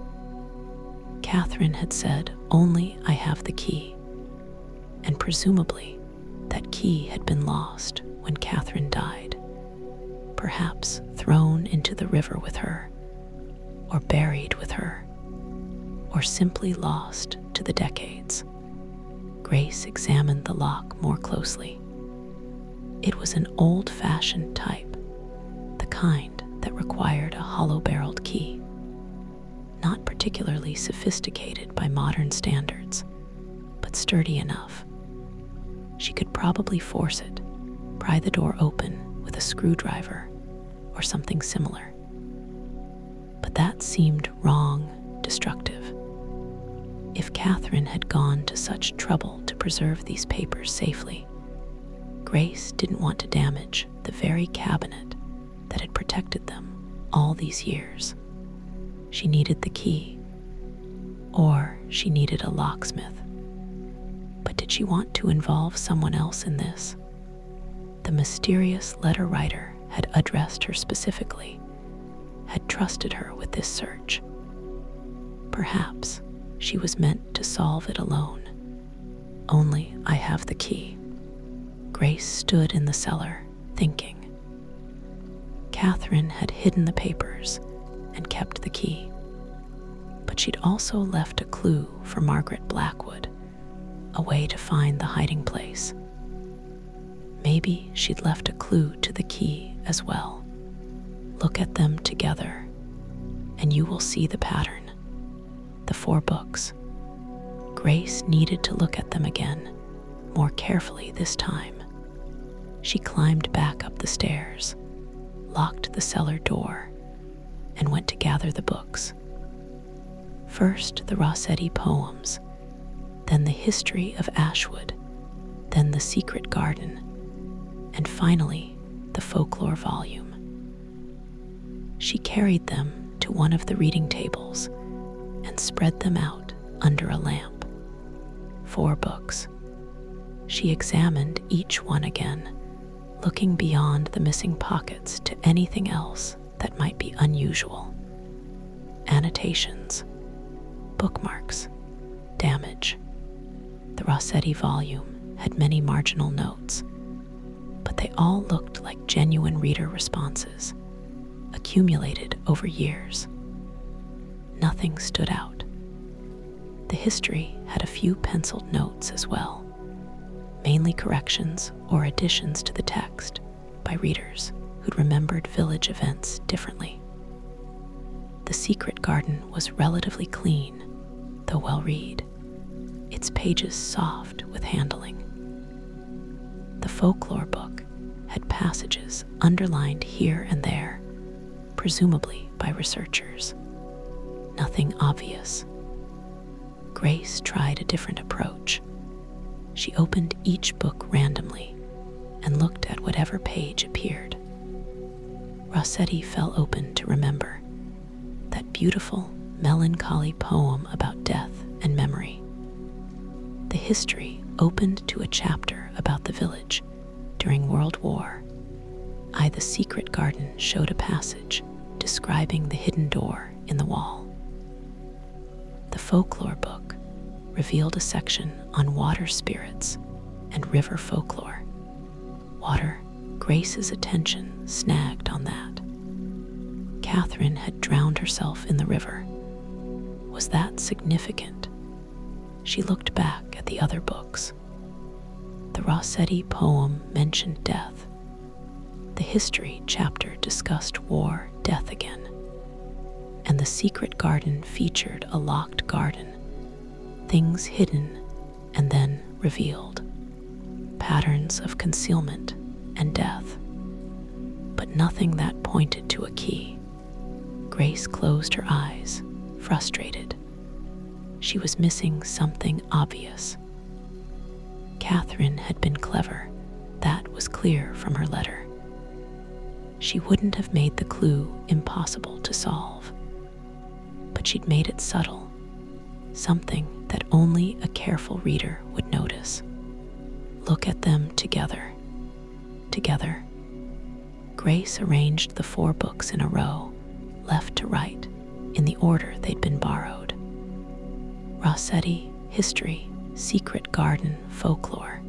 Speaker 1: Catherine had said, "Only I have the key," and presumably that key had been lost when Catherine died, perhaps thrown into the river with her, or buried with her, or simply lost to the decades. Grace examined the lock more closely. It was an old-fashioned type, the kind that required a hollow-barreled key. Not particularly sophisticated by modern standards, but sturdy enough. She could probably force it, pry the door open with a screwdriver or something similar. But that seemed wrong, destructive. If Catherine had gone to such trouble to preserve these papers safely, Grace didn't want to damage the very cabinet that had protected them all these years. She needed the key, or she needed a locksmith. But did she want to involve someone else in this? The mysterious letter writer had addressed her specifically, had trusted her with this search. Perhaps she was meant to solve it alone. Only I have the key. Grace stood in the cellar, thinking. Catherine had hidden the papers and kept the key, but she'd also left a clue for Margaret Blackwood, a way to find the hiding place. Maybe she'd left a clue to the key as well. Look at them together, and you will see the pattern. The 4 books. Grace needed to look at them again, more carefully this time. She climbed back up the stairs, locked the cellar door, and went to gather the books. First the Rossetti poems, then the history of Ashwood, then the secret garden, and finally the folklore volume. She carried them to one of the reading tables and spread them out under a lamp. 4 books. She examined each one again, looking beyond the missing pockets to anything else that might be unusual. Annotations, bookmarks, damage. The Rossetti volume had many marginal notes, but they all looked like genuine reader responses, accumulated over years. Nothing stood out. The history had a few penciled notes as well, mainly corrections or additions to the text by readers who'd remembered village events differently. The Secret Garden was relatively clean, though well-read, its pages soft with handling. The folklore book had passages underlined here and there, presumably by researchers. Nothing obvious. Grace tried a different approach. She opened each book randomly and looked at whatever page appeared. Rossetti fell open to remember, that beautiful, melancholy poem about death and memory. The history opened to a chapter about the village during World War. The Secret Garden showed a passage describing the hidden door in the wall. The folklore book revealed a section on water spirits and river folklore. Water, Grace's attention snagged on that. Catherine had drowned herself in the river. Was that significant? She looked back at the other books. The Rossetti poem mentioned death. The history chapter discussed war, death again. And the Secret Garden featured a locked garden, things hidden and then revealed, patterns of concealment and death, but nothing that pointed to a key. Grace closed her eyes, frustrated. She was missing something obvious. Catherine had been clever. That was clear from her letter. She wouldn't have made the clue impossible to solve, but she'd made it subtle, something that only a careful reader would notice. Look at them together. Together. Grace arranged the 4 books in a row, left to right, in the order they'd been borrowed. Rossetti, history, Secret Garden, folklore.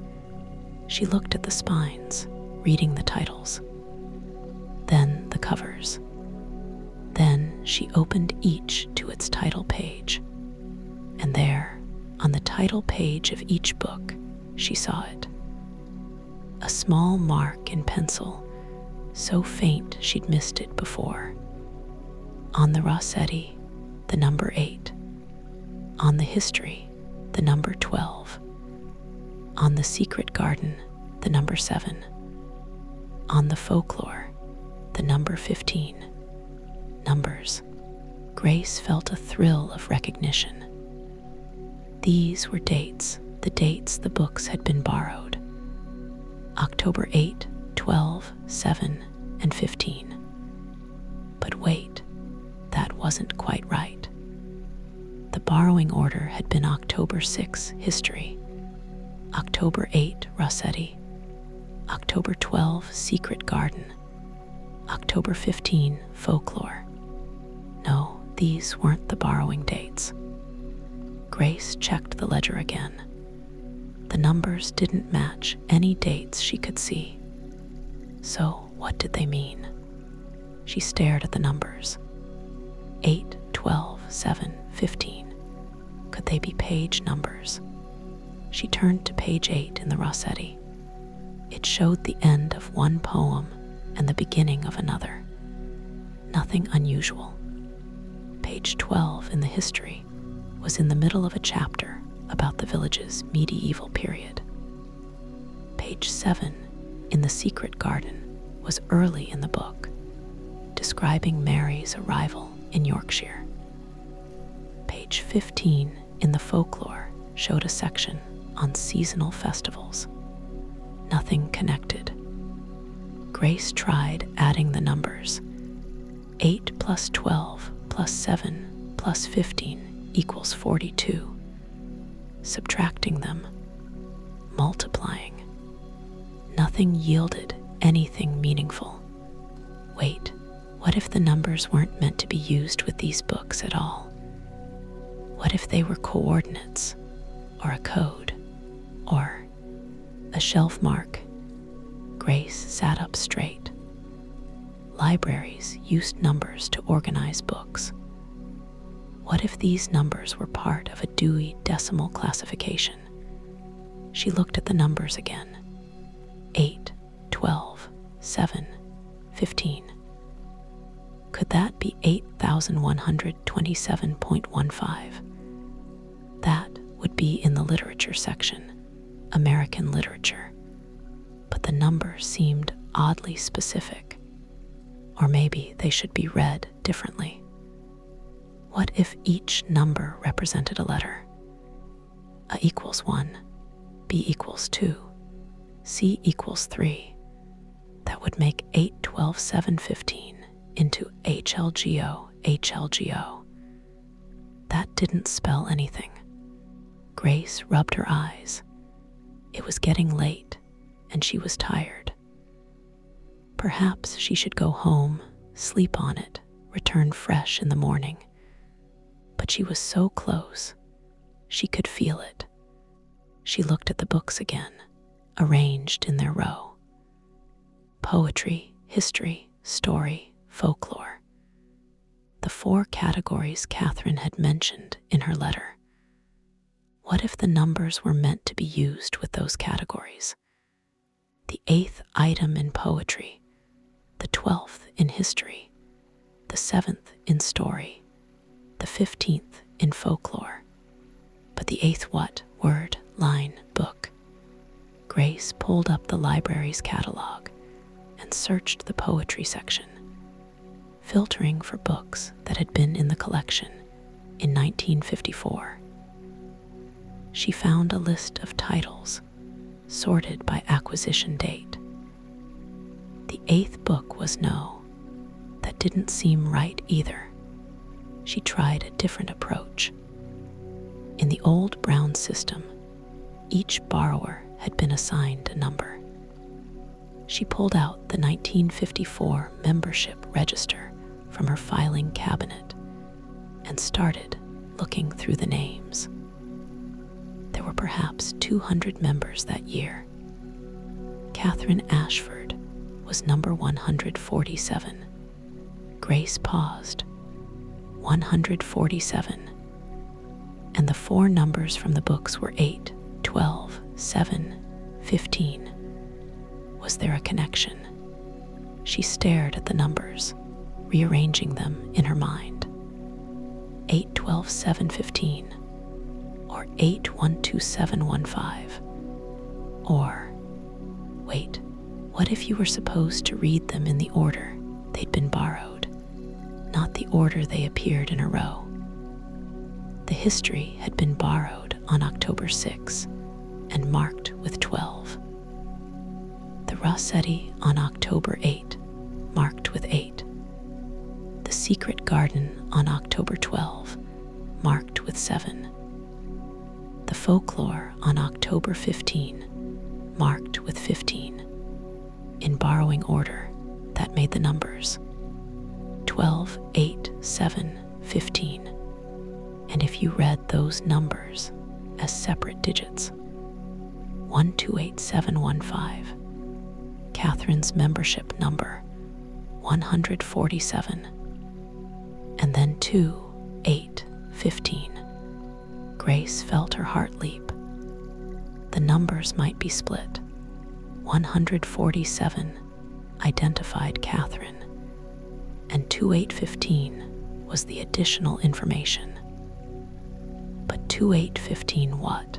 Speaker 1: She looked at the spines, reading the titles. Then the covers. Then she opened each to its title page. And there, on the title page of each book, she saw it. A small mark in pencil, so faint she'd missed it before. On the Rossetti, the number 8. On the history, the number 12. On the Secret Garden, the number 7. On the folklore, the number 15. Numbers. Grace felt a thrill of recognition. These were dates, the dates the books had been borrowed. October 8, 12, 7, and 15. But wait, that wasn't quite right. The borrowing order had been October 6, history, October 8, Rossetti, October 12, Secret Garden, October 15, folklore. No, these weren't the borrowing dates. Grace checked the ledger again. The numbers didn't match any dates she could see. So what did they mean? She stared at the numbers. 8, 12, 7, 15. Could they be page numbers? She turned to page 8 in the Rossetti. It showed the end of one poem and the beginning of another. Nothing unusual. Page 12 in the history was in the middle of a chapter about the village's medieval period. Page 7 in the Secret Garden was early in the book, describing Mary's arrival in Yorkshire. Page 15 in the folklore showed a section on seasonal festivals. Nothing connected. Grace tried adding the numbers. 8 plus 12 plus 7 plus 15 equals 42. Subtracting them, multiplying. Nothing yielded anything meaningful. Wait, what if the numbers weren't meant to be used with these books at all? What if they were coordinates, or a code, or a shelf mark? Grace sat up straight. Libraries used numbers to organize books. What if these numbers were part of a Dewey Decimal Classification? She looked at the numbers again. 8, 12, 7, 15. Could that be 8,127.15? That would be in the literature section, American literature. But the number seemed oddly specific. Or maybe they should be read differently. What if each number represented a letter? A equals 1, B equals 2, C equals 3. That would make 8, 12, 7, 15 into HLGO, HLGO. That didn't spell anything. Grace rubbed her eyes. It was getting late, and she was tired. Perhaps she should go home, sleep on it, return fresh in the morning. But she was so close. She could feel it. She looked at the books again, arranged in their row. Poetry, history, story, folklore. The 4 categories Catherine had mentioned in her letter. What if the numbers were meant to be used with those categories? The 8th item in poetry, the 12th in history, the 7th in story, the 15th in folklore. But the 8th what? Word, line, book. Grace pulled up the library's catalog and searched the poetry section, filtering for books that had been in the collection in 1954. She found a list of titles sorted by acquisition date. The 8th book was no. That didn't seem right either. She tried a different approach. In the old Brown system, each borrower had been assigned a number. She pulled out the 1954 membership register from her filing cabinet and started looking through the names. There were perhaps 200 members that year. Catherine Ashford was number 147. Grace paused. 147. And the 4 numbers from the books were 8, 12, 7, 15. Was there a connection? She stared at the numbers, rearranging them in her mind. 8, 12, 7, 15. Or 812715. Or, wait, what if you were supposed to read them in the order they'd been borrowed, not the order they appeared in a row? The history had been borrowed on October 6 and marked with 12. The Rossetti on October 8, marked with 8. The Secret Garden on October 12, marked with 7. The Folklore on October 15, marked with 15. In borrowing order, that made the numbers 12, 8, 7, 15. And if you read those numbers as separate digits, 128715, Catherine's membership number, 147, and then 2, 8, 15. Grace felt her heart leap. The numbers might be split. 147 identified Catherine, and 2815 was the additional information. But 2815 what?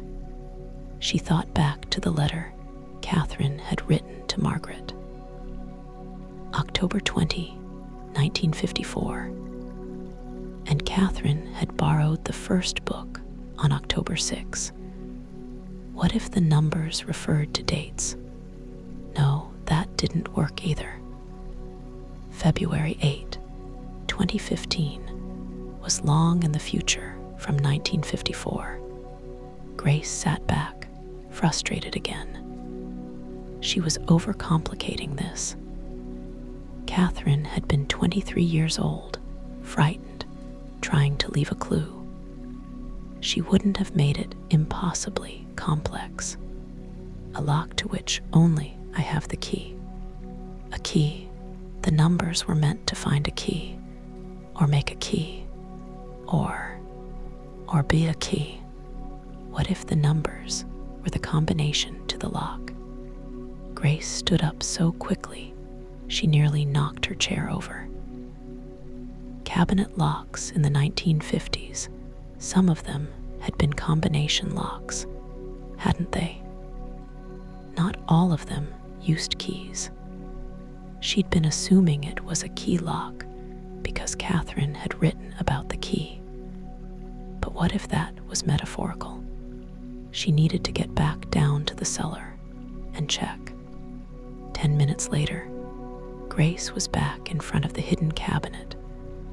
Speaker 1: She thought back to the letter Catherine had written to Margaret. October 20, 1954. And Catherine had borrowed the first book on October 6. What if the numbers referred to dates? No, that didn't work either. February 8, 2015, was long in the future from 1954. Grace sat back, frustrated again. She was overcomplicating this. Catherine had been 23 years old, frightened, trying to leave a clue. She wouldn't have made it impossibly complex. A lock to which only I have the key. A key. The numbers were meant to find a key, or make a key, or be a key. What if the numbers were the combination to the lock? Grace stood up so quickly, she nearly knocked her chair over. Cabinet locks in the 1950s, some of them had been combination locks, hadn't they? Not all of them used keys. She'd been assuming it was a key lock because Catherine had written about the key. But what if that was metaphorical? She needed to get back down to the cellar and check. 10 minutes later, Grace was back in front of the hidden cabinet,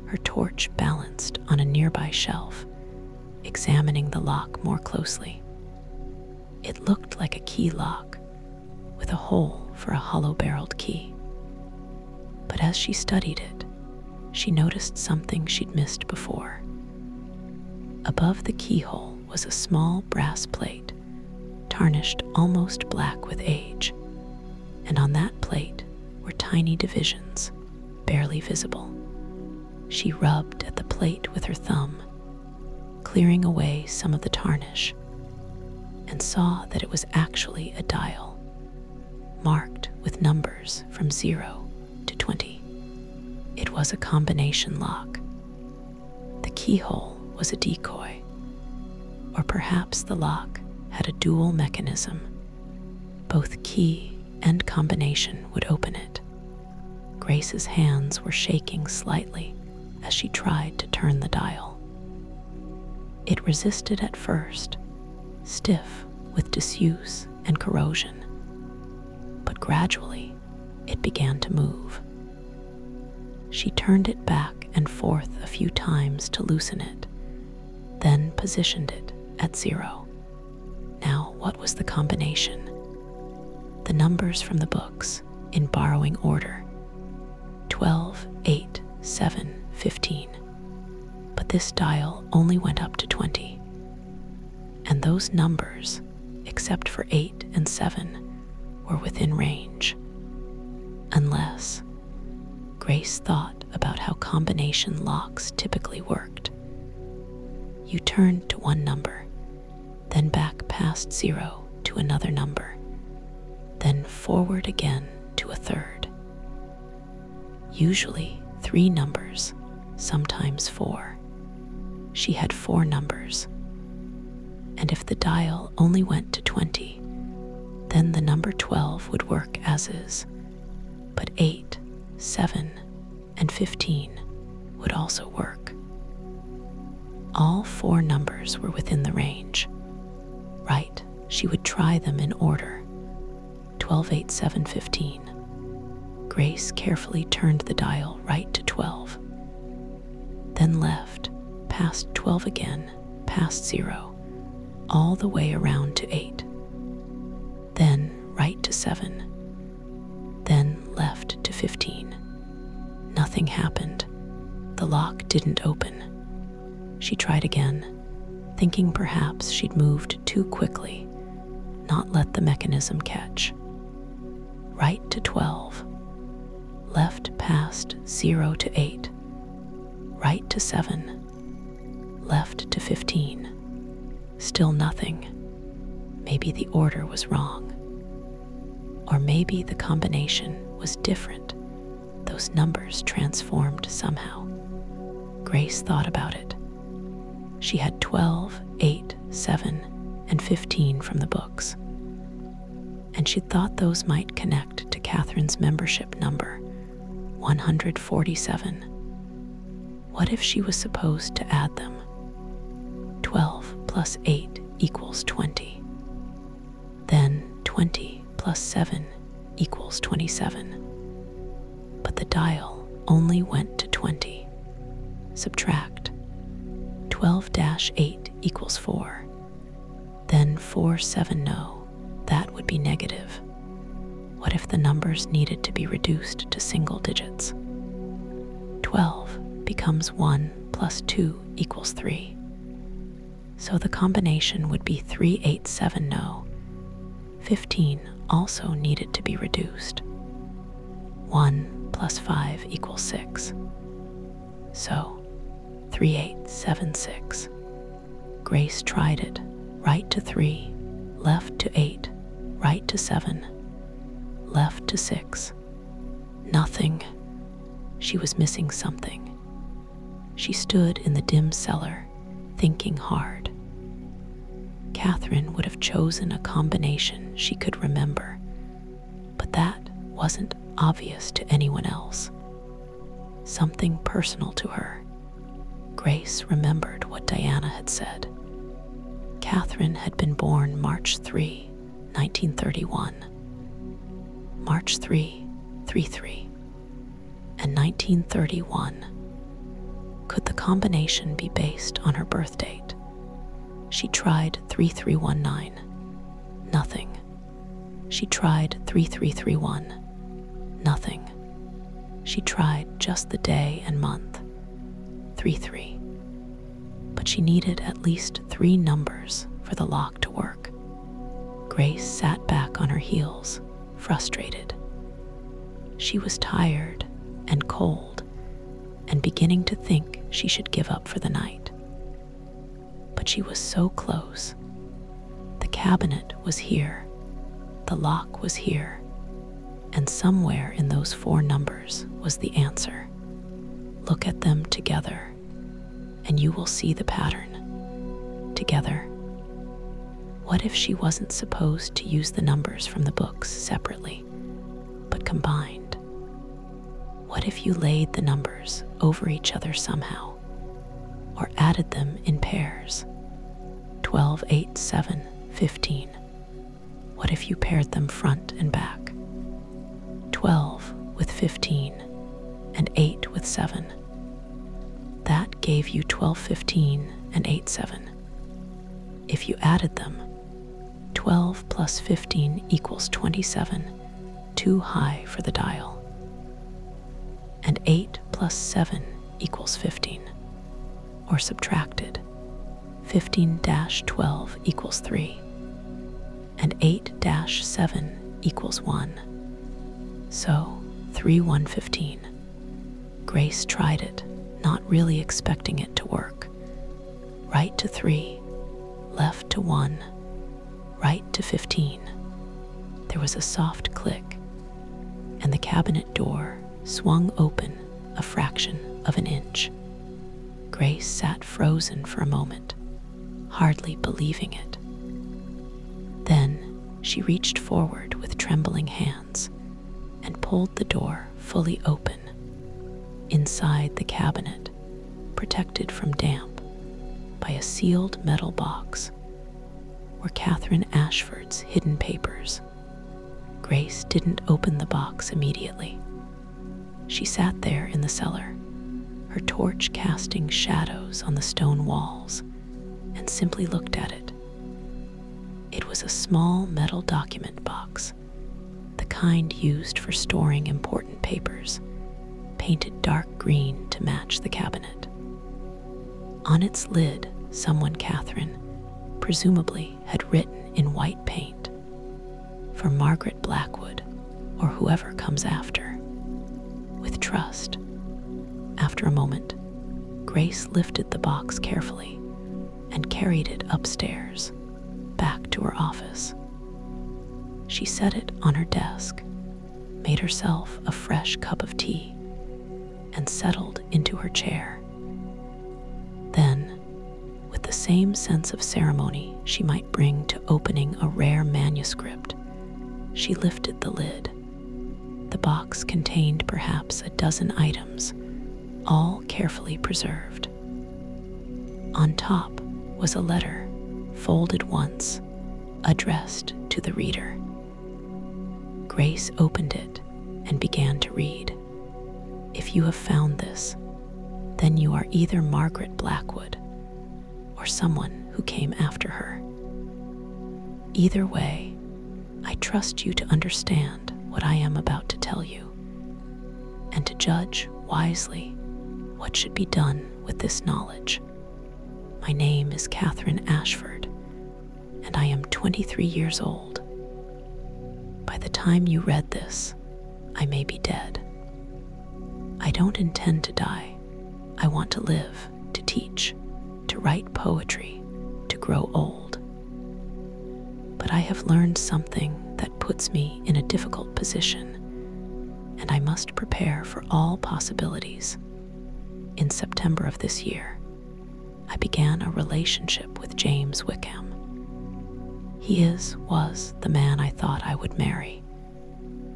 Speaker 1: her torch balanced on a nearby shelf, examining the lock more closely. It looked like a key lock, with a hole for a hollow-barreled key. But as she studied it, she noticed something she'd missed before. Above the keyhole was a small brass plate, tarnished almost black with age, and on that plate were tiny divisions, barely visible. She rubbed at the plate with her thumb, clearing away some of the tarnish, and saw that it was actually a dial, marked with numbers from 0 to 20. It was a combination lock. The keyhole was a decoy, or perhaps the lock had a dual mechanism. Both key and combination would open it. Grace's hands were shaking slightly as she tried to turn the dial. It resisted at first, stiff with disuse and corrosion, but gradually it began to move. She turned it back and forth a few times to loosen it, then positioned it at 0. Now, what was the combination? The numbers from the books, in borrowing order: 12, 8, 7, 15. But this dial only went up to 20. And those numbers, except for 8 and 7, were within range. Unless Grace thought about how combination locks typically worked. You turned to one number, then back past 0 to another number, then forward again to a third. Usually 3 numbers, sometimes 4. She had 4 numbers. And if the dial only went to 20, then the number 12 would work as is. But 8, 7, and 15 would also work. All 4 numbers were within the range. Right, she would try them in order. 12, 8, 7, 15. Grace carefully turned the dial right to 12, then left, past 12 again, past 0, all the way around to 8. Then right to 7, then left to 15. Nothing happened. The lock didn't open. She tried again, thinking perhaps she'd moved too quickly, not let the mechanism catch. Right to 12, left past 0 to 8, right to 7, left to 15. Still nothing. Maybe the order was wrong. Or maybe the combination was different. Those numbers transformed somehow. Grace thought about it. She had 12, 8, 7, and 15 from the books. And she thought those might connect to Catherine's membership number, 147. What if she was supposed to add them? 12 plus 8 equals 20. Then 20 plus 7 equals 27. But the dial only went to 20. Subtract. 12-8 equals 4. Then 470, that would be negative. What if the numbers needed to be reduced to single digits? 12 becomes 1 plus 2 equals 3. So the combination would be 3870. 15 also needed to be reduced. 1 plus 5 equals 6. So 3876. Grace tried it. Right to 3, left to 8, right to 7, left to 6. Nothing. She was missing something. She stood in the dim cellar, thinking hard. Catherine would have chosen a combination she could remember, but that wasn't obvious to anyone else. Something personal to her. Grace remembered what Diana had said. Catherine had been born March 3, 1931. March 3, 33. And 1931. Could the combination be based on her birth date? She tried 3319. Nothing. She tried 3331. Nothing. She tried just the day and month. 33. But she needed at least 3 numbers for the lock to work. Grace sat back on her heels, frustrated. She was tired and cold and beginning to think she should give up for the night. But she was so close. The cabinet was here, the lock was here, and somewhere in those 4 numbers was the answer. Look at them together, and you will see the pattern. Together. What if she wasn't supposed to use the numbers from the books separately, but combined? What if you laid the numbers over each other somehow, or added them in pairs? 12, 8, 7, 15. What if you paired them front and back? 12 with 15, and 8 with 7. That gave you 1215 and 87. If you added them, 12 plus 15 equals 27, too high for the dial. And 8 plus 7 equals 15. Or subtracted, 15-12 equals 3. And 8-7 equals 1. So 3115. Grace tried it, not really expecting it to work. Right to 3, left to 1, right to 15. There was a soft click, and the cabinet door swung open a fraction of an inch. Grace sat frozen for a moment, hardly believing it. Then she reached forward with trembling hands and pulled the door fully open. Inside the cabinet, protected from damp by a sealed metal box, were Catherine Ashford's hidden papers. Grace didn't open the box immediately. She sat there in the cellar, her torch casting shadows on the stone walls, and simply looked at it. It was a small metal document box, the kind used for storing important papers, painted dark green to match the cabinet. On its lid, someone Catherine presumably had written in white paint, "For Margaret Blackwood, or whoever comes after, with trust." After a moment, Grace lifted the box carefully and carried it upstairs, back to her office. She set it on her desk, made herself a fresh cup of tea, and settled into her chair. Then, with the same sense of ceremony she might bring to opening a rare manuscript, she lifted the lid. The box contained perhaps a dozen items, all carefully preserved. On top was a letter, folded once, addressed to the reader. Grace opened it and began to read. If you have found this, then you are either Margaret Blackwood or someone who came after her. Either way, I trust you to understand what I am about to tell you and to judge wisely what should be done with this knowledge. My name is Catherine Ashford, and I am 23 years old. By the time you read this, I may be dead. I don't intend to die. I want to live, to teach, to write poetry, to grow old. But I have learned something that puts me in a difficult position, and I must prepare for all possibilities. In September of this year, I began a relationship with James Wickham. He was the man I thought I would marry.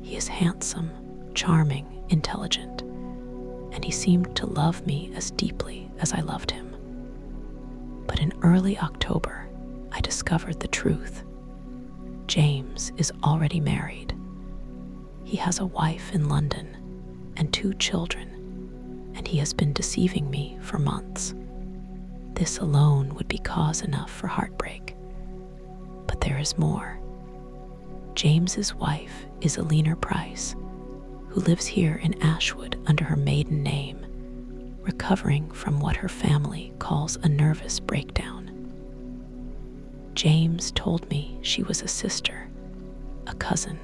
Speaker 1: He is handsome, charming, intelligent, and he seemed to love me as deeply as I loved him. But in early October, I discovered the truth. James is already married. He has a wife in London and 2 children, and he has been deceiving me for months. This alone would be cause enough for heartbreak. But there is more. James's wife is Alina Price, who lives here in Ashwood under her maiden name, recovering from what her family calls a nervous breakdown. James told me she was a sister, a cousin,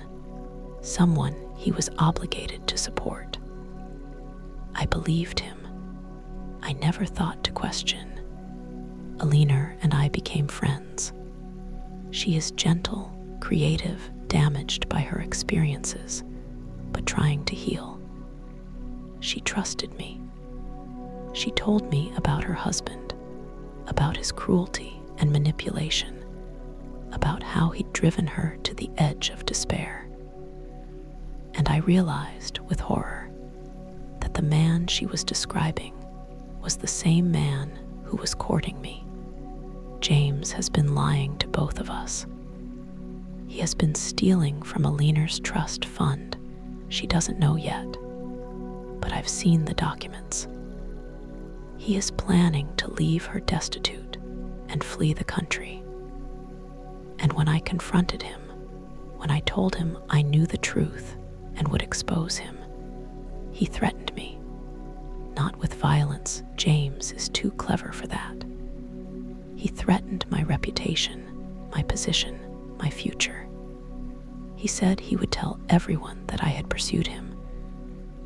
Speaker 1: someone he was obligated to support. I believed him. I never thought to question. Alina and I became friends. She is gentle, creative, damaged by her experiences, but trying to heal. She trusted me. She told me about her husband, about his cruelty and manipulation, about how he'd driven her to the edge of despair. And I realized with horror that the man she was describing was the same man who was courting me. James has been lying to both of us. He has been stealing from Alina's trust fund. She doesn't know yet, but I've seen the documents. He is planning to leave her destitute and flee the country. And when I confronted him, when I told him I knew the truth and would expose him, he threatened me. Not with violence. James is too clever for that. He threatened my reputation, my position, my future. He said he would tell everyone that I had pursued him,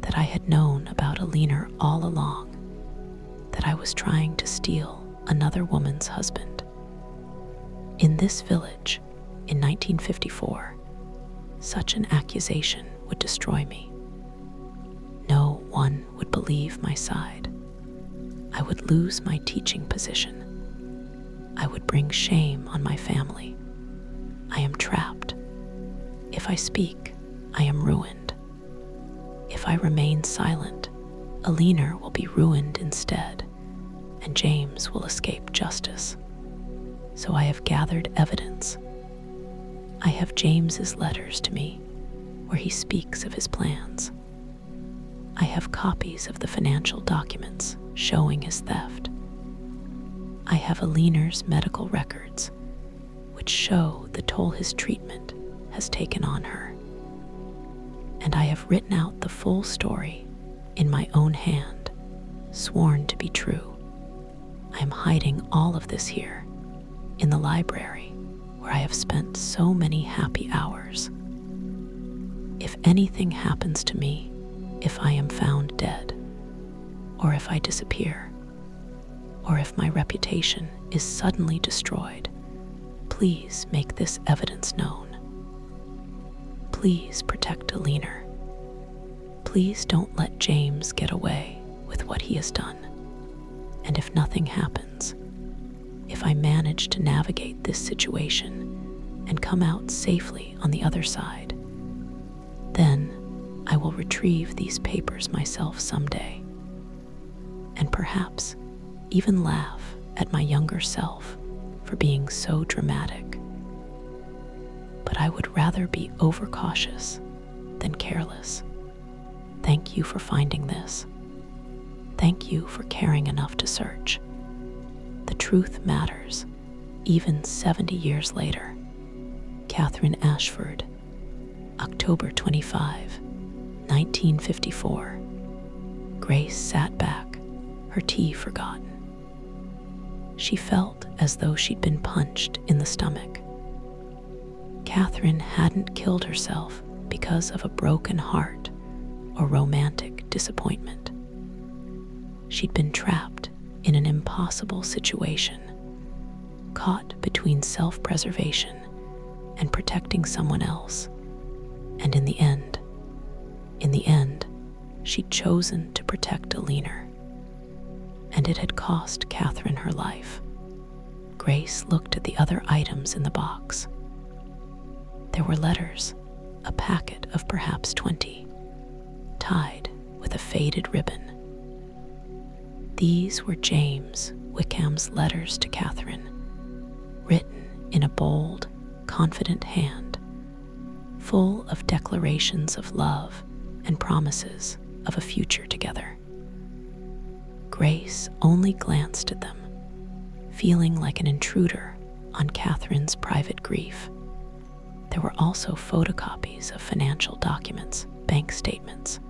Speaker 1: that I had known about Alina all along, that I was trying to steal another woman's husband. In this village, in 1954, such an accusation would destroy me. No one would believe my side. I would lose my teaching position. I would bring shame on my family. I am trapped. If I speak, I am ruined. If I remain silent, Alina will be ruined instead, and James will escape justice. So I have gathered evidence. I have James's letters to me, where he speaks of his plans. I have copies of the financial documents showing his theft. I have Alina's medical records, which show the toll his treatment has taken on her. And I have written out the full story in my own hand, sworn to be true. I am hiding all of this here, in the library, where I have spent so many happy hours. If anything happens to me, if I am found dead, or if I disappear, or if my reputation is suddenly destroyed, please make this evidence known. Please protect Alina. Please don't let James get away with what he has done. And if nothing happens, if I manage to navigate this situation and come out safely on the other side, then I will retrieve these papers myself someday, and perhaps even laugh at my younger self for being so dramatic. But I would rather be overcautious than careless. Thank you for finding this. Thank you for caring enough to search. The truth matters, even 70 years later. Catherine Ashford, October 25, 1954. Grace sat back, her tea forgotten. She felt as though she'd been punched in the stomach. Catherine hadn't killed herself because of a broken heart or romantic disappointment. She'd been trapped in an impossible situation, caught between self-preservation and protecting someone else. And in the end, she'd chosen to protect a leaner. And it had cost Catherine her life. Grace looked at the other items in the box. There were letters, a packet of perhaps 20, tied with a faded ribbon. These were James Wickham's letters to Catherine, written in a bold, confident hand, full of declarations of love and promises of a future together. Grace only glanced at them, feeling like an intruder on Catherine's private grief. There were also photocopies of financial documents, bank statements,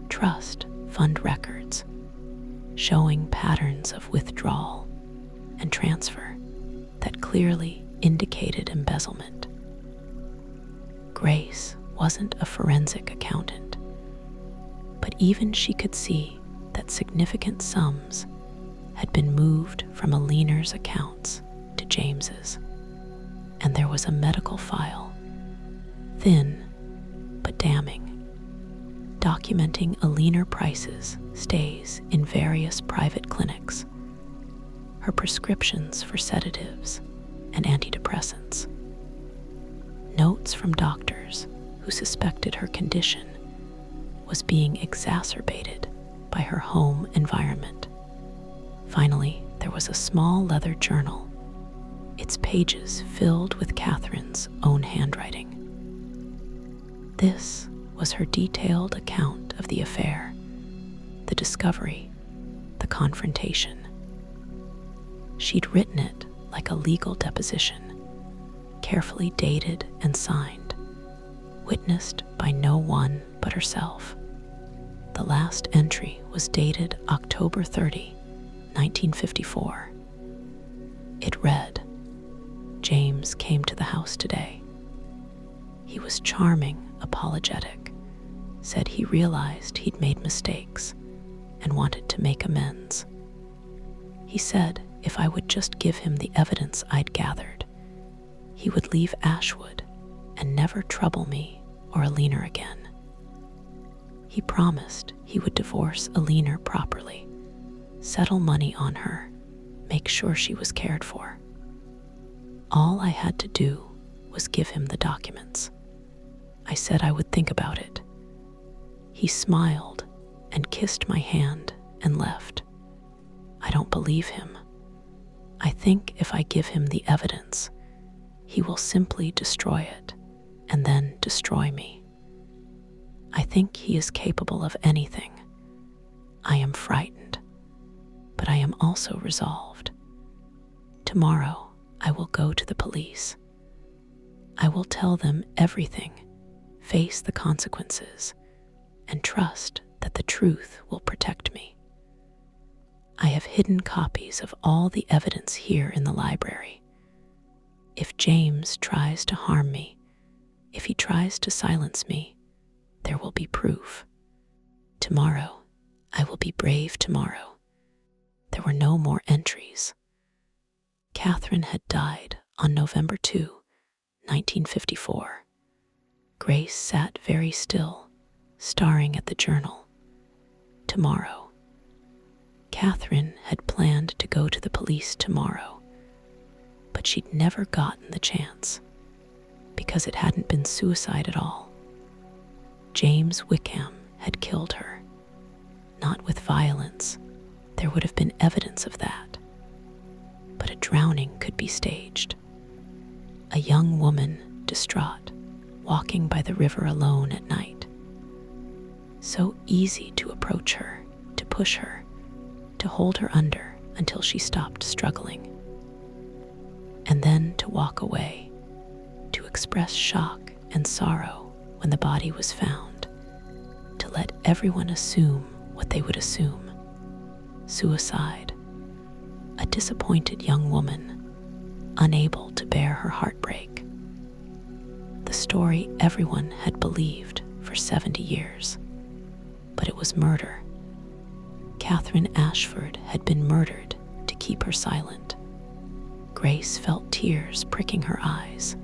Speaker 1: trust fund records, showing patterns of withdrawal and transfer that clearly indicated embezzlement. Grace wasn't a forensic accountant, but even she could see that significant sums had been moved from a leaner's accounts to James's, and there was a medical file, thin but damning, documenting a leaner price's stays in various private clinics, her prescriptions for sedatives and antidepressants, notes from doctors who suspected her condition was being exacerbated by her home environment. Finally, there was a small leather journal, its pages filled with Catherine's own handwriting. This was her detailed account of the affair, the discovery, the confrontation. She'd written it like a legal deposition, carefully dated and signed, witnessed by no one but herself. The last entry was dated October 30, 1954. It read, "James came to the house today. He was charming, apologetic, said he realized he'd made mistakes and wanted to make amends. He said if I would just give him the evidence I'd gathered, he would leave Ashwood and never trouble me or Alina again. He promised he would divorce Alina properly, settle money on her, make sure she was cared for. All I had to do was give him the documents. I said I would think about it. He smiled and kissed my hand and left. I don't believe him. I think if I give him the evidence, he will simply destroy it and then destroy me. I think he is capable of anything. I am frightened, but I am also resolved. Tomorrow, I will go to the police. I will tell them everything, face the consequences, and trust that the truth will protect me. I have hidden copies of all the evidence here in the library. If James tries to harm me, if he tries to silence me, there will be proof. Tomorrow, I will be brave tomorrow. There were no more entries. Catherine had died on November 2, 1954. Grace sat very still, staring at the journal. Tomorrow. Catherine had planned to go to the police tomorrow, but she'd never gotten the chance, because it hadn't been suicide at all. James Wickham had killed her. Not with violence, there would have been evidence of that. But a drowning could be staged. A young woman, distraught, walking by the river alone at night. So easy to approach her, to push her, to hold her under until she stopped struggling. And then to walk away, to express shock and sorrow when the body was found, to let everyone assume what they would assume: suicide. A disappointed young woman, unable to bear her heartbreak. The story everyone had believed for 70 years, but it was murder. Catherine Ashford had been murdered to keep her silent. Grace felt tears pricking her eyes.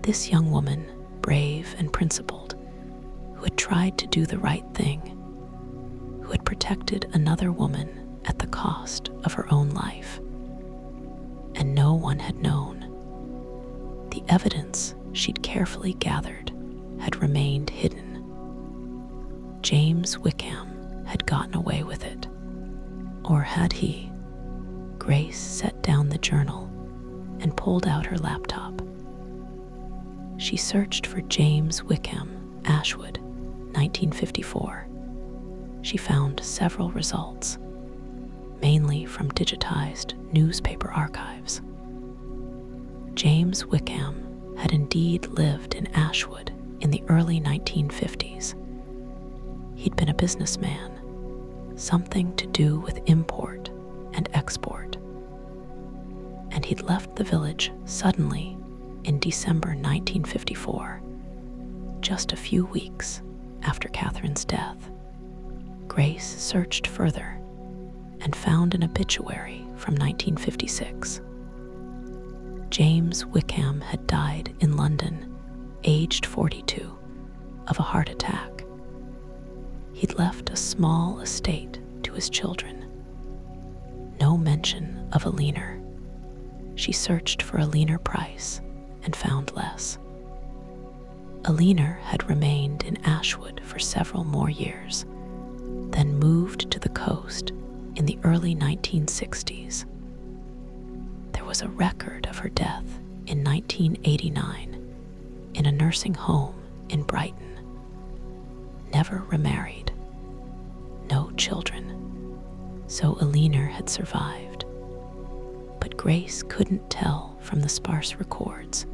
Speaker 1: This young woman, brave and principled, who had tried to do the right thing, who had protected another woman at the cost of her own life. And no one had known. The evidence she'd carefully gathered had remained hidden. James Wickham had gotten away with it. Or had he? Grace set down the journal and pulled out her laptop. She searched for James Wickham, Ashwood, 1954. She found several results, mainly from digitized newspaper archives. James Wickham had indeed lived in Ashwood in the early 1950s. He'd been a businessman, something to do with import and export. And he'd left the village suddenly in December 1954, just a few weeks after Catherine's death. Grace searched further and found an obituary from 1956. James Wickham had died in London, aged 42, of a heart attack. He'd left a small estate to his children. No mention of a leaner. She searched for a leaner price and found less. A leaner had remained in Ashwood for several more years, then moved to the coast in the early 1960s. There was a record of her death in 1989 in a nursing home in Brighton. Never remarried. No children. So a leaner had survived. But Grace couldn't tell from the sparse records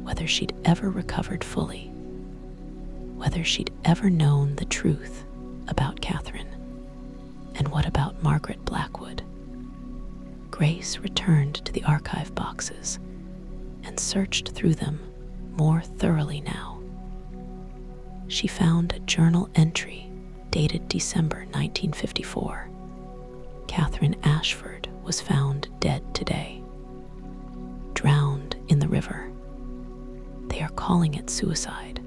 Speaker 1: whether she'd ever recovered fully, whether she'd ever known the truth about Catherine. And what about Margaret Blackwood? Grace returned to the archive boxes and searched through them more thoroughly now. She found a journal entry dated December 1954. Catherine Ashford was found dead today, drowned in the river. They are calling it suicide.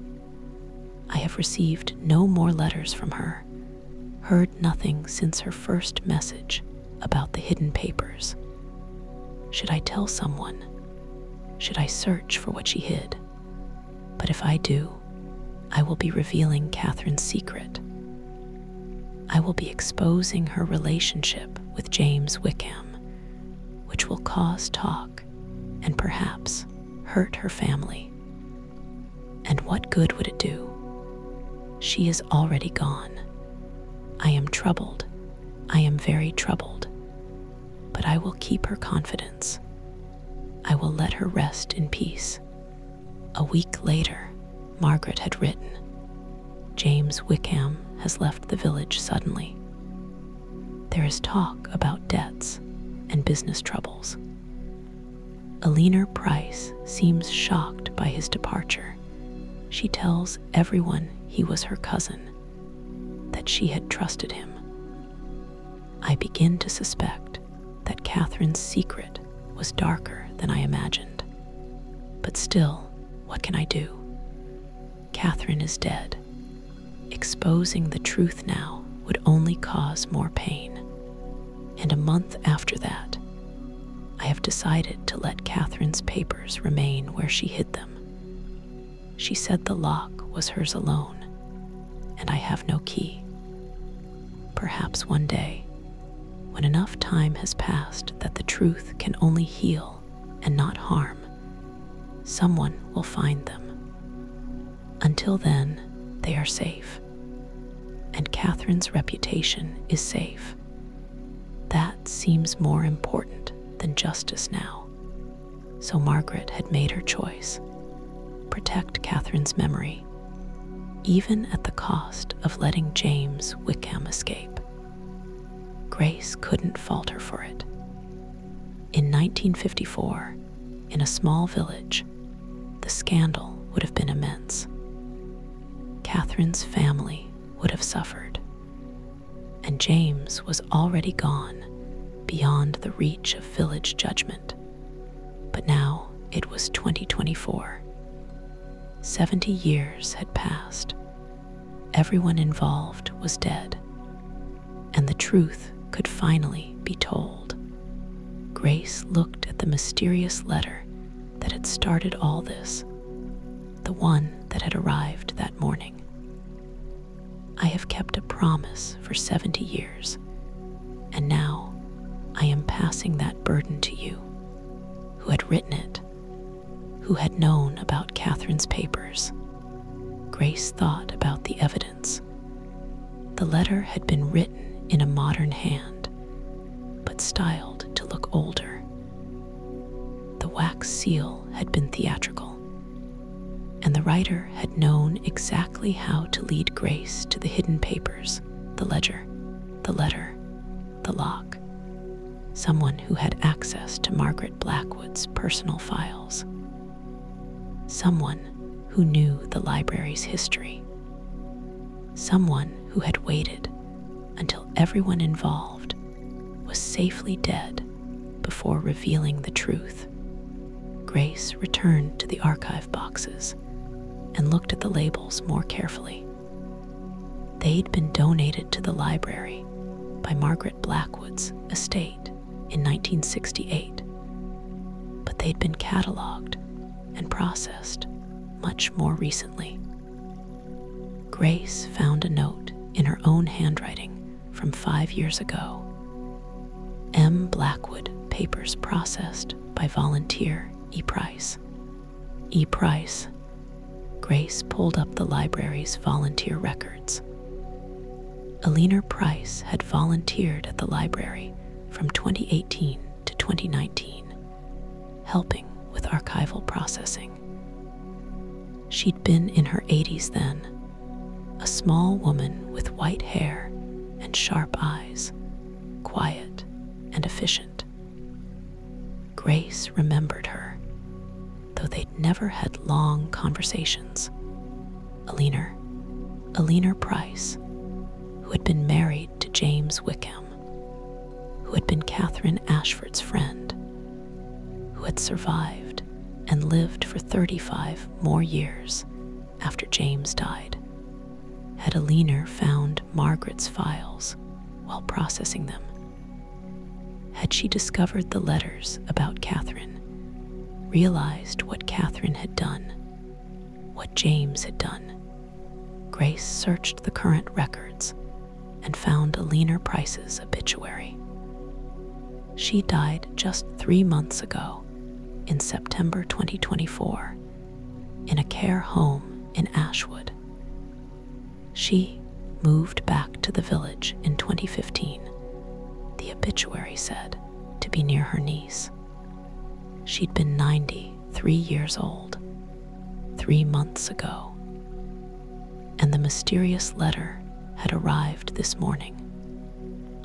Speaker 1: I have received no more letters from her, heard nothing since her first message about the hidden papers. Should I tell someone? Should I search for what she hid? But if I do, I will be revealing Catherine's secret. I will be exposing her relationship with James Wickham, which will cause talk and perhaps hurt her family. And what good would it do? She is already gone. I am troubled. I am very troubled. But I will keep her confidence. I will let her rest in peace. A week later, Margaret had written, James Wickham has left the village suddenly. There is talk about debts and business troubles. Alina Price seems shocked by his departure. She tells everyone he was her cousin, that she had trusted him. I begin to suspect that Catherine's secret was darker than I imagined. But still, what can I do? Catherine is dead. Exposing the truth now would only cause more pain. And a month after that, I have decided to let Catherine's papers remain where she hid them. She said the lock was hers alone, and I have no key. Perhaps one day, when enough time has passed that the truth can only heal and not harm, someone will find them, Until then, they are safe, and Catherine's reputation is safe. That seems more important than justice now. So Margaret had made her choice: protect Catherine's memory, even at the cost of letting James Wickham escape. Grace couldn't falter for it. In 1954, in a small village, the scandal would have been immense. Catherine's family would have suffered, and James was already gone beyond the reach of village judgment. But now it was 2024. 70 years had passed. Everyone involved was dead, and the truth could finally be told. Grace looked at the mysterious letter that had started all this, the one that had arrived that morning. I have kept a promise for 70 years, and now I am passing that burden to you. Who had written it? Who had known about Catherine's papers? Grace thought about the evidence. The letter had been written in a modern hand, but styled to look older. The wax seal had been theatrical, and the writer had known exactly how to lead Grace to the hidden papers, the ledger, the letter, the lock. Someone who had access to Margaret Blackwood's personal files. Someone who knew the library's history. Someone who had waited until everyone involved was safely dead before revealing the truth. Grace returned to the archive boxes and looked at the labels more carefully. They'd been donated to the library by Margaret Blackwood's estate in 1968, but they'd been cataloged and processed much more recently. Grace found a note in her own handwriting from 5 years ago. M. Blackwood, papers processed by volunteer E. Price. E. Price. Grace pulled up the library's volunteer records. Alina Price had volunteered at the library from 2018 to 2019, helping with archival processing. She'd been in her 80s then, a small woman with white hair and sharp eyes, quiet and efficient. Grace remembered her, though they'd never had long conversations. Alina Price, who had been married to James Wickham, who had been Catherine Ashford's friend, who had survived and lived for 35 more years after James died. Had Alina found Margaret's files while processing them? Had she discovered the letters about Catherine, realized what Catherine had done, what James had done? Grace searched the current records and found Alina Price's obituary. She died just 3 months ago, in September 2024, in a care home in Ashwood. She moved back to the village in 2015, the obituary said, to be near her niece. She'd been 93 years old 3 months ago, and the mysterious letter had arrived this morning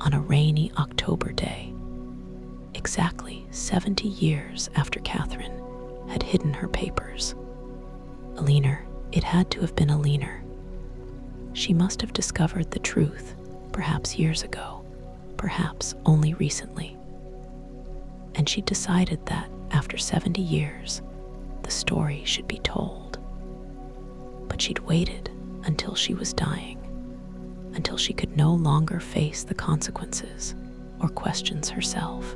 Speaker 1: on a rainy October day, exactly 70 years after Catherine had hidden her papers. Alina, it had to have been Alina. She must have discovered the truth, perhaps years ago, perhaps only recently. And she decided that, after 70 years, the story should be told. But she'd waited until she was dying, until she could no longer face the consequences or questions herself.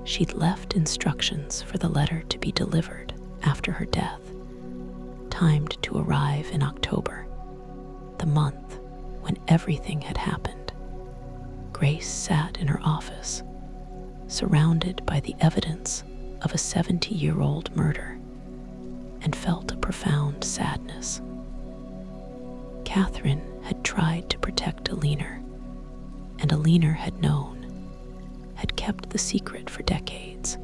Speaker 1: She'd left instructions for the letter to be delivered after her death, timed to arrive in October, the month when everything had happened. Grace sat in her office, surrounded by the evidence of a 70-year-old murder, and felt a profound sadness. Catherine had tried to protect Alina, and Alina had kept the secret for decades,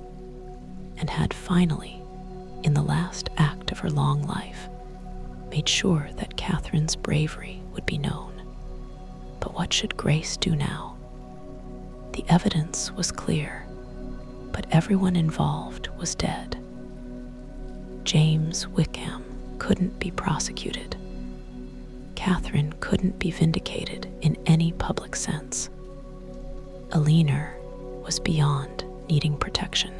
Speaker 1: and had finally, in the last act of her long life, made sure that Catherine's bravery would be known. But what should Grace do now? The evidence was clear, but everyone involved was dead. James Wickham couldn't be prosecuted. Catherine couldn't be vindicated in any public sense. Alina was beyond needing protection.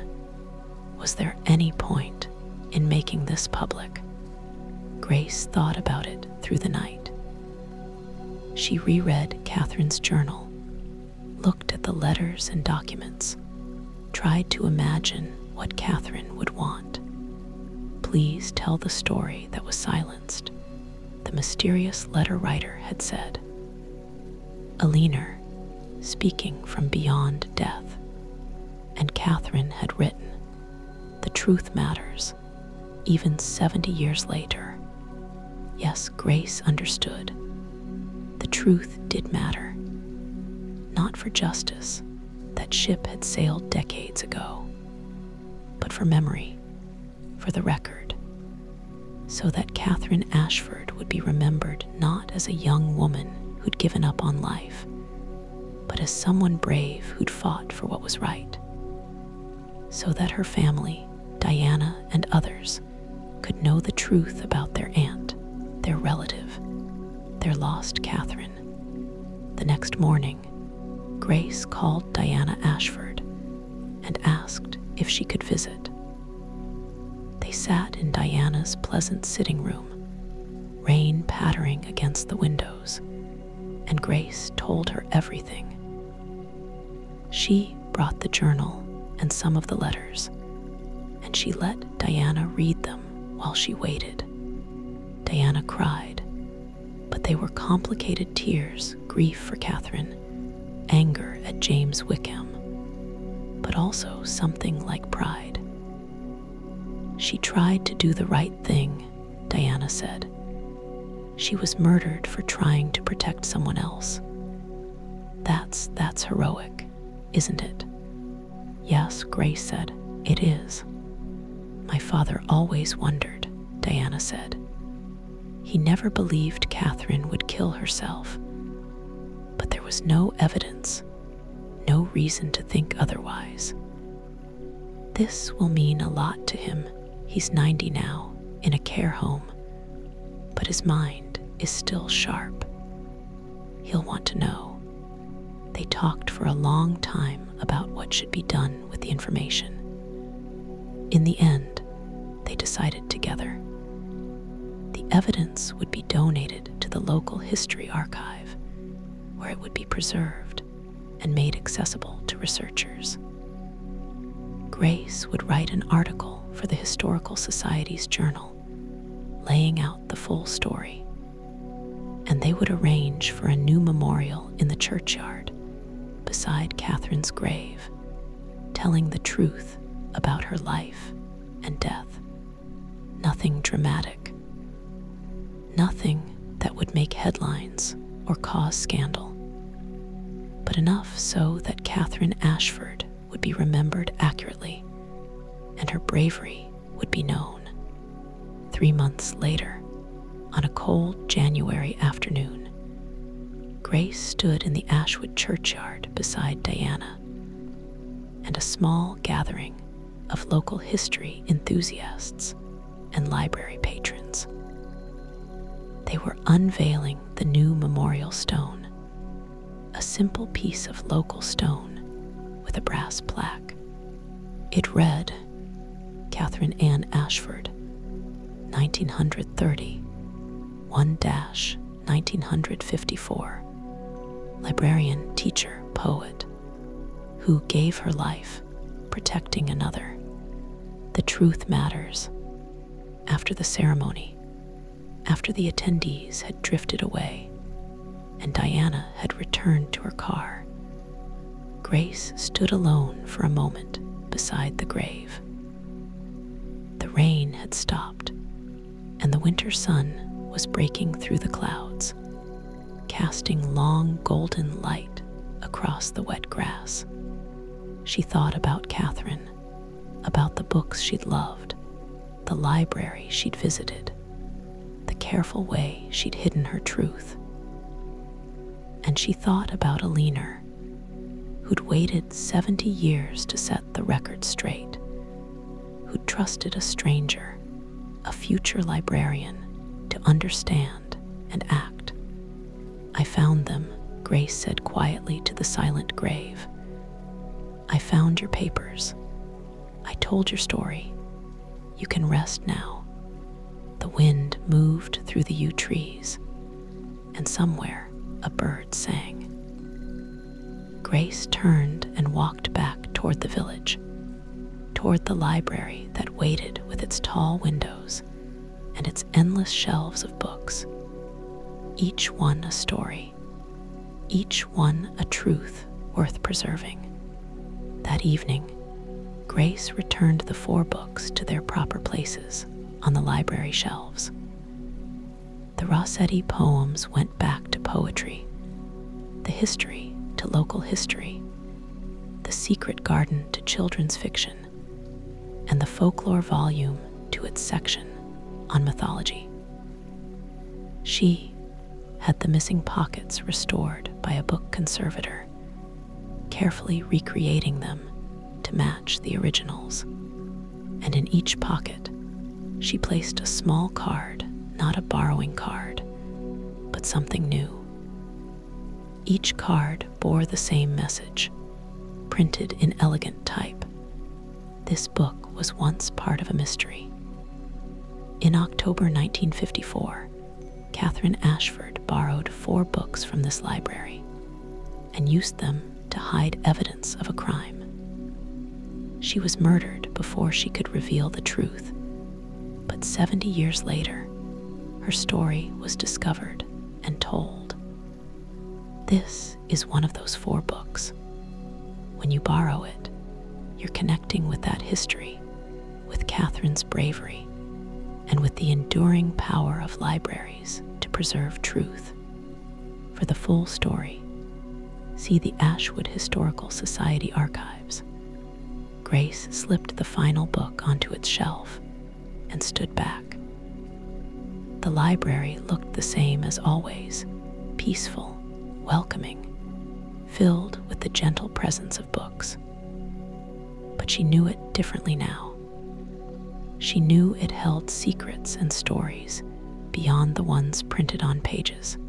Speaker 1: Was there any point in making this public? Grace thought about it through the night. She reread Catherine's journal, looked at the letters and documents, tried to imagine what Catherine would want. Please tell the story that was silenced, the mysterious letter writer had said. Alina, speaking from beyond death, and Catherine had written, "The truth matters," even 70 years later. Yes, Grace understood. The truth did matter. Not for justice, that ship had sailed decades ago, but for memory, for the record, so that Catherine Ashford would be remembered not as a young woman who'd given up on life, but as someone brave who'd fought for what was right, so that her family, Diana and others, could know the truth about their aunt, their relative, their lost Catherine. The next morning, Grace called Diana Ashford and asked if she could visit. They sat in Diana's pleasant sitting room, rain pattering against the windows, and Grace told her everything. She brought the journal and some of the letters, and she let Diana read them while she waited. Diana cried, but they were complicated tears, grief for Catherine, anger at James Wickham, but also something like pride. She tried to do the right thing, Diana said. She was murdered for trying to protect someone else. That's heroic, isn't it? Yes, Grace said, it is. My father always wondered, Diana said. He never believed Catherine would kill herself, but there was no evidence, no reason to think otherwise. This will mean a lot to him. He's 90 now, in a care home, but his mind is still sharp. He'll want to know. They talked for a long time about what should be done with the information. In the end, they decided together. The evidence would be donated to the local history archive, where it would be preserved and made accessible to researchers. Grace would write an article for the Historical Society's journal, laying out the full story, and they would arrange for a new memorial in the churchyard beside Catherine's grave, telling the truth about her life and death. Nothing dramatic, nothing that would make headlines or cause scandal, but enough so that Catherine Ashford would be remembered accurately and her bravery would be known. 3 months later, on a cold January afternoon, Grace stood in the Ashwood churchyard beside Diana and a small gathering of local history enthusiasts and library patrons. They were unveiling the new memorial stone, a simple piece of local stone with a brass plaque. It read, Catherine Ann Ashford, 1930, 1-1954, librarian, teacher, poet, who gave her life protecting another. The truth matters. After the ceremony, after the attendees had drifted away, and Diana had returned to her car, Grace stood alone for a moment beside the grave. The rain had stopped, and the winter sun was breaking through the clouds, casting long golden light across the wet grass. She thought about Catherine, about the books she'd loved, the library she'd visited, the careful way she'd hidden her truth. And she thought about Alina, who'd waited 70 years to set the record straight, who'd trusted a stranger, a future librarian, to understand and act. "I found them," Grace said quietly to the silent grave. "I found your papers. I told your story. You can rest now." The wind moved through the yew trees, and somewhere a bird sang. Grace turned and walked back toward the village, toward the library that waited with its tall windows and its endless shelves of books, each one a story, each one a truth worth preserving. That evening, Grace returned the 4 books to their proper places on the library shelves. The Rossetti poems went back to poetry, the history to local history, the secret garden to children's fiction, and the folklore volume to its section on mythology. She had the missing pockets restored by a book conservator, carefully recreating them to match the originals. And in each pocket, she placed a small card, not a borrowing card, but something new. Each card bore the same message, printed in elegant type. This book was once part of a mystery. In October 1954, Catherine Ashford borrowed 4 books from this library and used them to hide evidence of a crime. She was murdered before she could reveal the truth, but 70 years later, her story was discovered and told. This is one of those 4 books. When you borrow it, you're connecting with that history, with Catherine's bravery, and with the enduring power of libraries to preserve truth. For the full story, see the Ashwood Historical Society archives. Grace slipped the final book onto its shelf and stood back. The library looked the same as always, peaceful, welcoming, filled with the gentle presence of books. But she knew it differently now. She knew it held secrets and stories beyond the ones printed on pages.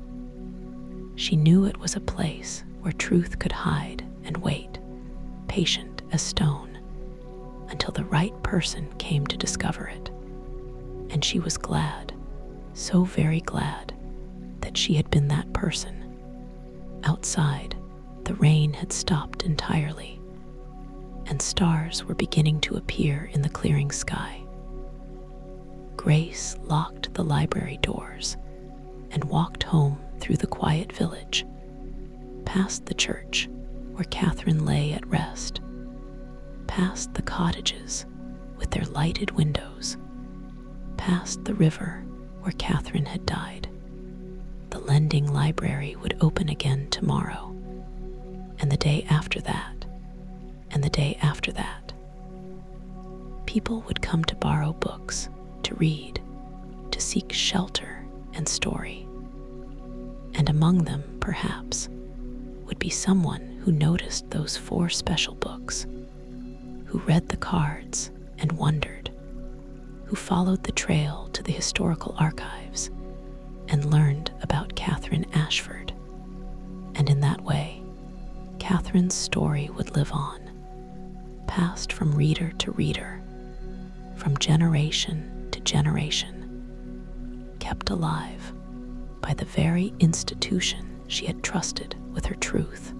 Speaker 1: She knew it was a place where truth could hide and wait, patient as stone, until the right person came to discover it. And she was glad, so very glad, that she had been that person. Outside, the rain had stopped entirely, and stars were beginning to appear in the clearing sky. Grace locked the library doors and walked home through the quiet village, past the church where Catherine lay at rest, past the cottages with their lighted windows, past the river where Catherine had died. The lending library would open again tomorrow, and the day after that, and the day after that. People would come to borrow books, to read, to seek shelter and story. And among them, perhaps, would be someone who noticed those 4 special books, who read the cards and wondered, who followed the trail to the historical archives and learned about Catherine Ashford. And in that way, Catherine's story would live on, passed from reader to reader, from generation to generation, kept alive by the very institution she had trusted with her truth,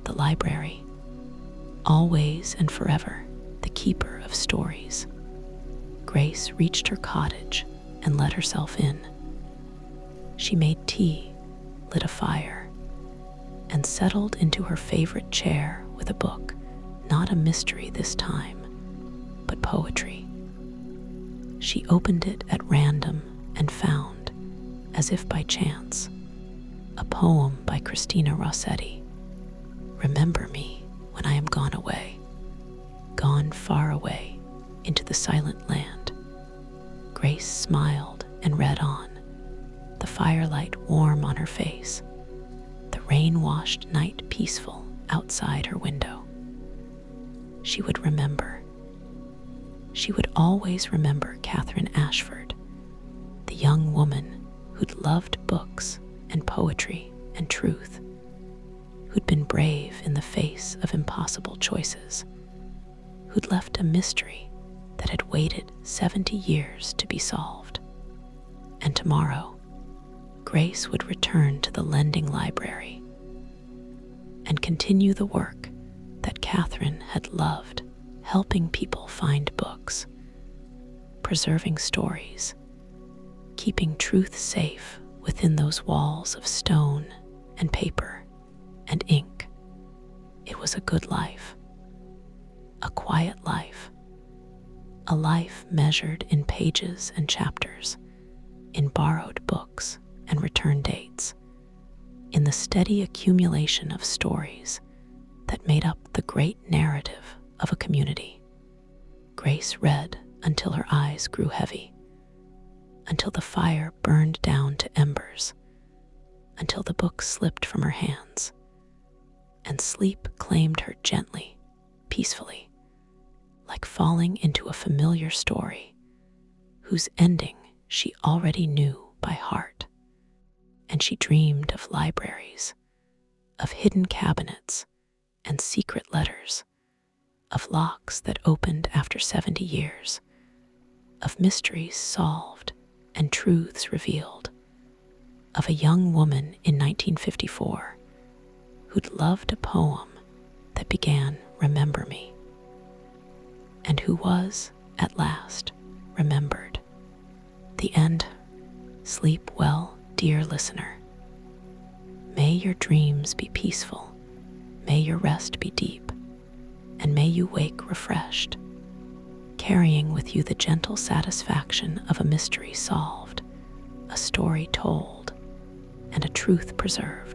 Speaker 1: the library, always and forever the keeper of stories. Grace reached her cottage and let herself in. She made tea, lit a fire, and settled into her favorite chair with a book, not a mystery this time, but poetry. she opened it at random and found, as if by chance, a poem by Christina Rossetti. Remember me when I am gone away, gone far away into the silent land. Grace smiled and read on, the firelight warm on her face, the rain-washed night peaceful outside her window. She would remember. She would always remember Catherine Ashford, the young woman who'd loved books and poetry and truth, who'd been brave in the face of impossible choices, who'd left a mystery that had waited 70 years to be solved. And tomorrow, Grace would return to the lending library and continue the work that Catherine had loved, helping people find books, preserving stories, keeping truth safe within those walls of stone and paper and ink. It was a good life, a quiet life, a life measured in pages and chapters, in borrowed books and return dates, in the steady accumulation of stories that made up the great narrative of a community. Grace read until her eyes grew heavy, until the fire burned down to embers, until the book slipped from her hands, and sleep claimed her gently, peacefully, like falling into a familiar story whose ending she already knew by heart. And she dreamed of libraries, of hidden cabinets and secret letters, of locks that opened after 70 years, of mysteries solved and truths revealed, of a young woman in 1954 who'd loved a poem that began, "Remember me," and who was, at last, remembered. The end. Sleep well, dear listener. May your dreams be peaceful, may your rest be deep, and may you wake refreshed, carrying with you the gentle satisfaction of a mystery solved, a story told, and a truth preserved.